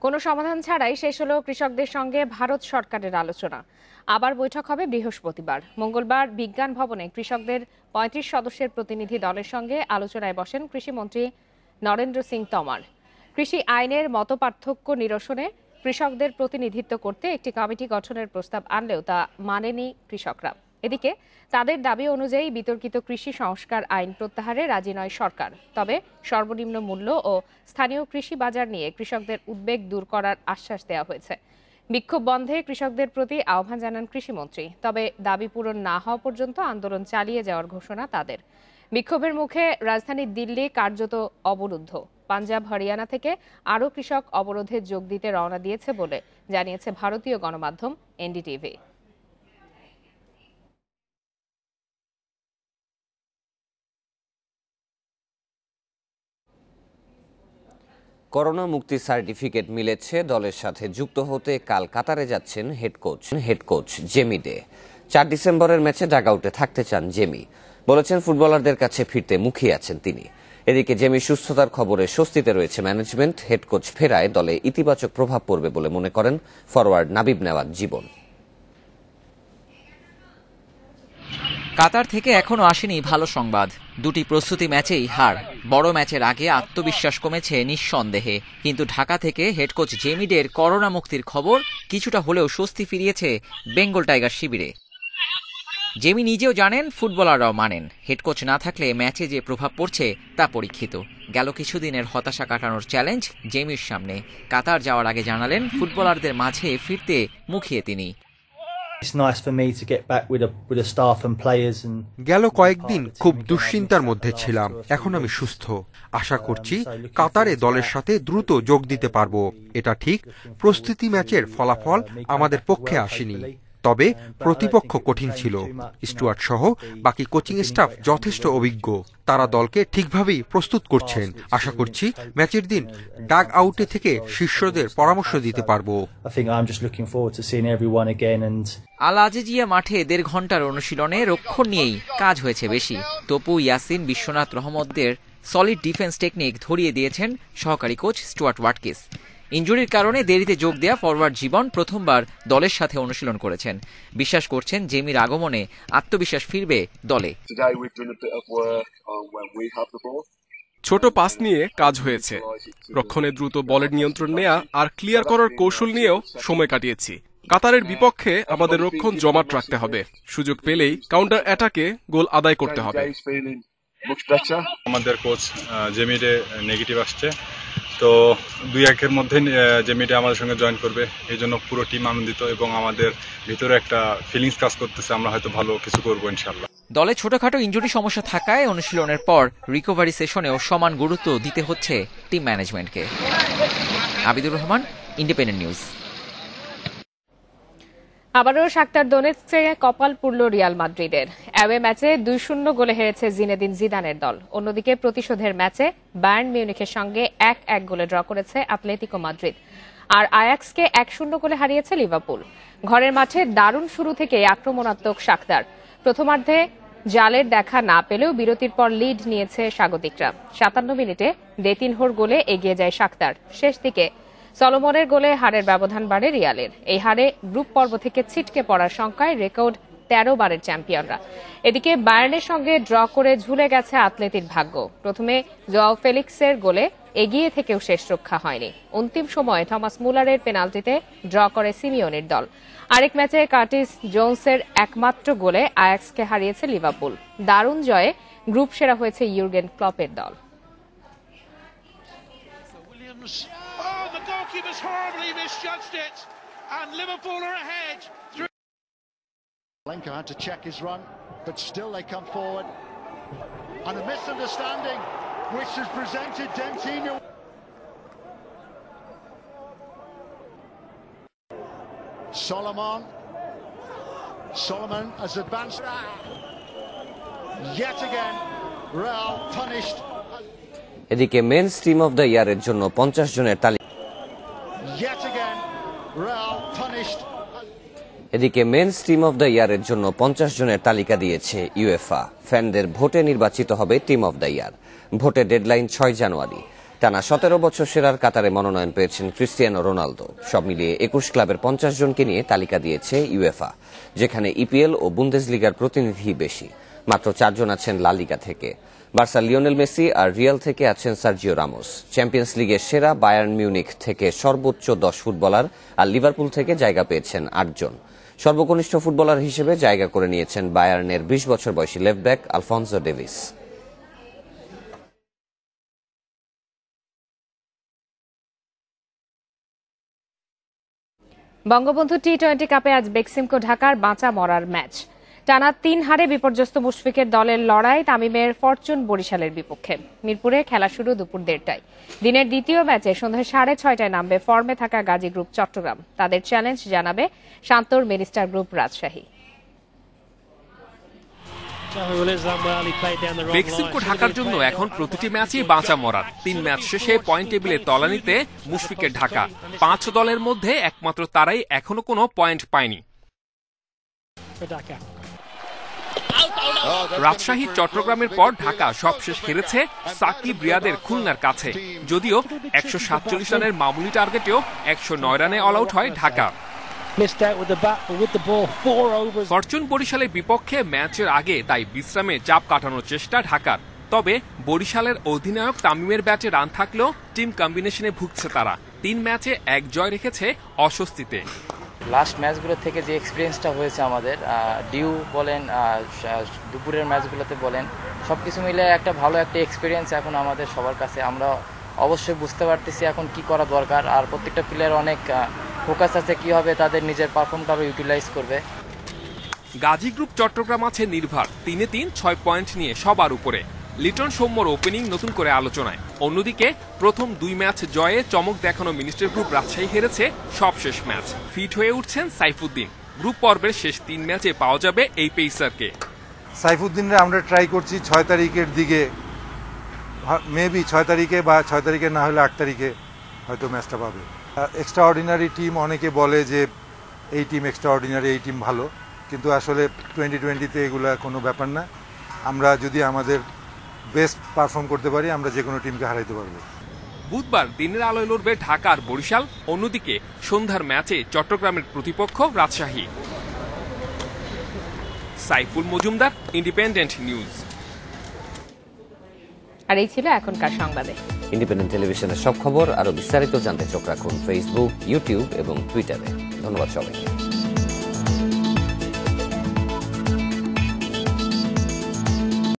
কোনো সমাধান ছাড়াই শেষ হলো কৃষকদের সঙ্গে ভারত সরকারের আলোচনা। আবার বৈঠক হবে বৃহস্পতিবার। মঙ্গলবার বিজ্ঞান ভবনে কৃষকদের 35 সদস্যের প্রতিনিধি দলের সঙ্গে আলোচনায় বসেন কৃষিমন্ত্রী নরেন্দ্র সিং তমার। কৃষি আইনের মতপার্থক্য নিরসনে কৃষকদের প্রতিনিধিত্ব করতে একটি কমিটি গঠনের প্রস্তাব আনলেও তা মানেনি কৃষকরা। এদিকে তাদের দাবি অনুযায়ী বিতর্কিত কৃষি সংস্কার আইন প্রত্যাহারে রাজি নয় সরকার। তবে সর্বনিম্ন মূল্য ও স্থানীয় কৃষি বাজার নিয়ে কৃষকদের উদ্বেগ দূর করার আশ্বাস দেওয়া হয়েছে। বিক্ষোভ বন্ধে কৃষকদের প্রতি আহ্বান জানান কৃষিমন্ত্রী। তবে দাবি পূরণ না হওয়া পর্যন্ত আন্দোলন চালিয়ে যাওয়ার ঘোষণা তাদের। বিক্ষোভের মুখে রাজধানী দিল্লি কার্যত অবরুদ্ধ। পাঞ্জাব, হরিয়ানা থেকে আরও কৃষক অবরোধে যোগ দিতে রওনা দিয়েছে বলে জানিয়েছে ভারতীয় গণমাধ্যম এনডিটিভি। করোনা মুক্তি সার্টিফিকেট মিলেছে। দলের সাথে যুক্ত হতে কাল কাতারে যাচ্ছেন হেড কোচ জেমি ডে। 4 ডিসেম্বরের ম্যাচে ডাগআউটে থাকতে চান জেমি। বলেছেন ফুটবলারদের কাছে ফিরতে মুখিয়ে আছেন তিনি। এদিকে জেমি সুস্থতার খবরে স্বস্তিতে রয়েছে ম্যানেজমেন্ট। হেড কোচ ফেরায় দলে ইতিবাচক প্রভাব পড়বে বলে মনে করেন ফরওয়ার্ড নাবিব নেওয়াজ জীবন। কাতার থেকে এখনো আসেনি ভালো সংবাদ। দুটি প্রস্তুতি ম্যাচেই হার। বড় ম্যাচের আগে আত্মবিশ্বাস কমেছে নিঃসন্দেহে। কিন্তু ঢাকা থেকে হেড কোচ জেমি ডের করোনা মুক্তির খবর কিছুটা হলেও স্বস্তি ফিরিয়েছে বেঙ্গল টাইগার শিবিরে। জেমি নিজেও জানেন, ফুটবলাররাও মানেন, হেড কোচ না থাকলে ম্যাচে যে প্রভাব পড়ছে তা পরীক্ষিত। গেল কিছুদিনের হতাশা কাটানোর চ্যালেঞ্জ জেমির সামনে। কাতার যাওয়ার আগে জানালেন ফুটবলারদের মাঝে ফিরতে মুখিয়ে তিনি। গেল কয়েকদিন খুব দুশ্চিন্তার মধ্যে ছিলাম। এখন আমি সুস্থ। আশা করছি কাতারে দলের সাথে দ্রুত যোগ দিতে পারবো। এটা ঠিক, প্রস্তুতি ম্যাচের ফলাফল আমাদের পক্ষে আসেনি, তবে প্রতিপক্ষ কঠিন ছিল। স্টুয়ার্ট সহ বাকি কোচিং স্টাফ যথেষ্ট অভিজ্ঞ। তারা দলকে ঠিকভাবেই প্রস্তুত করছেন। আশা করছি ম্যাচের দিন ডাগ আউটে থেকে শিষ্যদের পরামর্শ দিতে পারবো। আল আজিজিয়া মাঠে 1.5 ঘন্টার অনুশীলনে রক্ষণ নিয়েই কাজ হয়েছে বেশি। তপু, ইয়াসিন, বিশ্বনাথ রহমতদের সলিড ডিফেন্স টেকনিক ধরিয়ে দিয়েছেন সহকারী কোচ স্টুয়ার্ট ওয়াটকিস। ইনজুরির কারণে দেরিতে যোগ দেয়া ফরওয়ার্ড জীবন প্রথমবার দলের সাথে অনুশীলন করেছেন। বিশ্বাস করছেন জেমির আগমনে আত্মবিশ্বাস ফিরবে দলে। ছোট পাস নিয়ে কাজ হয়েছে। রক্ষণে দ্রুত বলের নিয়ন্ত্রণ নেয়া আর ক্লিয়ার করার কৌশল নিয়েও সময় কাটিয়েছি। কাতারের বিপক্ষে আমাদের রক্ষণ জমাট রাখতে হবে। সুযোগ পেলেই কাউন্টার অ্যাটাকে গোল আদায় করতে হবে। আমাদের কোচ জেমিডে নেগেটিভ আসছে, তো 2-1 মধ্যে জেমিডে আমাদের সঙ্গে জয়েন করবে, এই জন্য পুরো টিম আনন্দিত এবং আমাদের ভিতরে একটা ফিলিংস কাজ করতেছে, আমরা হয়তো ভালো কিছু করবো ইনশাল্লাহ। দলে ছোটখাটো ইনজুরি সমস্যা থাকায় অনুশীলনের পর রিকভারি সেশনেও সমান গুরুত্ব দিতে হচ্ছে টিম ম্যানেজমেন্টকে। Abidur Rahman, independent news. আবারও শাখতার দোনেৎস্কে কপাল পুড়ল রিয়াল মাদ্রিদের। অ্যাওয়ে ম্যাচে 2-0 গোলে হেরেছে জিনেদিন জিদানের দল। অন্যদিকে প্রতিশোধের ম্যাচে বায়ার্ন মিউনিখের সঙ্গে 1-1 গোলে ড্র করেছে আতলেতিকো মাদ্রিদ। আর আয়াক্সকে 1-0 গোলে হারিয়েছে লিভারপুল। ঘরের মাঠে দারুণ শুরু থেকে আক্রমণাত্মক শাখতার। প্রথমার্ধে জালের দেখা না পেলেও বিরতির পর লিড নিয়েছে স্বাগতিকরা। 57 মিনিটে দেতিনহোর গোলে এগিয়ে যায় শাখতার। শেষ দিকে সলোমনের গোলে হারের ব্যবধান বাড়ে রিয়ালের। এই হারে গ্রুপ পর্ব থেকে ছিটকে পড়ার শঙ্কায় রেকর্ড 13 বারের চ্যাম্পিয়নরা। এদিকে বায়ার্নের সঙ্গে ড্র করে ঝুলে গেছে আতলেতির ভাগ্য। প্রথমে জোয়াও ফেলিক্সের গোলে এগিয়ে থেকেও শেষ রক্ষা হয়নি। অন্তিম সময়ে থমাস মুলারের পেনাল্টিতে ড্র করে সিমিওনের দল। আরেক ম্যাচে কার্টিস জোনসের একমাত্র গোলে আয়াক্সকে হারিয়েছে লিভারপুল। দারুণ জয়ে গ্রুপ সেরা হয়েছে ইউর্গেন ক্লপের দল। Keeper's horribly misjudged it, and Liverpool are ahead. Lenko had to check his run, but still they come forward. And a misunderstanding, which has presented Dentino. Solomon has advanced. Yet again, Real punished. এদিকে men's team of the ইয়ারের জন্য 50 জনের তালিকা দিয়েছে UEFA. ফ্যানদের ভোটে নির্বাচিত হবে team of the year. ভোটের ডেডলাইন 6 জানুয়ারি। টানা 17 বছর সেরার কাতারে মনোনয়ন পেয়েছেন ক্রিস্টিয়ানো রোনালদো। সব মিলিয়ে 21 ক্লাবের 50 জনকে নিয়ে তালিকা দিয়েছে ইউএফা, যেখানে ইপিএল ও বুন্দেসলিগার প্রতিনিধি বেশি। মাত্র 4 জন আছেন লা লিগা থেকে। বার্সা লিওনেল মেসি আর রিয়াল থেকে আছেন সার্জিও রামোস। চ্যাম্পিয়ন্স লিগের সেরা বায়ার্ন মিউনিখ থেকে সর্বোচ্চ 10 ফুটবলার আর লিভারপুল থেকে জায়গা পেয়েছেন 8 জন। সর্বকনিষ্ঠ ফুটবলার হিসেবে জায়গা করে নিয়েছেন বায়ার্নের 20 বছর বয়সী left back Alphonso Davies. Bangabandhu টি-20 কাপে আজ বেক্সিমকো ঢাকার বাঁচা মরার ম্যাচ। টানা 3 হারে বিপর্যস্ত মুশফিকের দলের লড়াই তামিমের ফরচুন বরিশালের বিপক্ষে। মিরপুরে খেলা শুরু দুপুর 1:30টায়। দিনের দ্বিতীয় ম্যাচে সন্ধ্যা 6:30টায় নামবে ফর্মে থাকা গাজী গ্রুপ চট্টগ্রাম। তাদের চ্যালেঞ্জ জানাবে শান্তর মিনিস্টার গ্রুপ রাজশাহী। বেক্সিমকো ঢাকার জন্য এখন প্রতিটি ম্যাচই বাঁচা মরার। 3 ম্যাচ শেষে পয়েন্ট টেবিলে তলানিতে মুশফিকের ঢাকা। 5 দলের মধ্যে একমাত্র তারাই এখনো কোনো পয়েন্ট পায়নি। রাজশাহী চট্টগ্রামের পর ঢাকা সবশেষ হেরেছে সাকিব রিয়াদের খুলনার কাছে। যদিও 147 রানের মামুলি টার্গেটেও 109 রানে অল আউট হয় ঢাকা। ফরচুন বরিশালের বিপক্ষে ম্যাচের আগে তাই বিশ্রামে চাপ কাটানোর চেষ্টা ঢাকার। তবে বরিশালের অধিনায়ক তামিমের ব্যাটে রান থাকলেও টিম কম্বিনেশনে ভুগছে তারা। 3 ম্যাচে 1 জয় রেখেছে অস্বস্তিতে। লাস্ট ম্যাচগুলো থেকে যে এক্সপিরিয়েন্সটা হয়েছে আমাদের, ডিউ বলেন, দুপুরের ম্যাচগুলোতে বলেন, সব কিছু মিলে একটা ভালো একটা এক্সপিরিয়েন্স এখন আমাদের সবার কাছে। আমরা অবশ্যই বুঝতে পারতেছি এখন কি করা দরকার। আর প্রত্যেকটা প্লেয়ার অনেক ফোকাস আছে কীভাবে তাদের নিজের পারফর্মটা আরও ইউটিলাইজ করবে। গাজী গ্রুপ চট্টগ্রাম আছে নির্ভর 3-3 6 পয়েন্ট নিয়ে সবার উপরে। লিটন সৌম্যর ওপেনিং নতুন করে আলোচনায়। অন্যদিকে প্রথম 2 ম্যাচ জয়ে চমক দেখানো মিনিস্টার গ্রুপ রাজশাহী হেরেছে সবশেষ ম্যাচ। ফিট হয়ে উঠছেন সাইফুদ্দিন। গ্রুপ পর্বের শেষ 3 ম্যাচে পাওয়া যাবে এই পেসারকে। সাইফুদ্দিনরা আমরা ট্রাই করছি 6 তারিখের দিকে, মেবি 6 তারিখে বা 6 তারিখে না হলে 8 তারিখে হয়তো ম্যাচটা পাবে। এক্সট্রা অর্ডিনারি টিম, অনেকে বলে যে এই টিম এক্সট্রা অর্ডিনারি, এই টিম ভালো, কিন্তু আসলে 2020-তে এগুলা কোনো ব্যাপার না। আমরা যদি আমাদের বেস্ট পারফর্ম করতে পারি, আমরা যে কোনো টিমকে হারাইতে পারবো। বুধবার দিনের আলোয় লড়বে ঢাকা আর বরিশাল। অন্যদিকে সন্ধ্যার ম্যাচে চট্টগ্রামের প্রতিপক্ষ রাজশাহী। Saiful Majumdar, independent news. আর এই ছিল এখনকার সংবাদে। ইন্ডিপেন্ডেন্ট টেলিভিশনের সব খবর আরো বিস্তারিত জানতে চোখ রাখুন ফেসবুক, ইউটিউব এবং টুইটারে। ধন্যবাদ সবাইকে।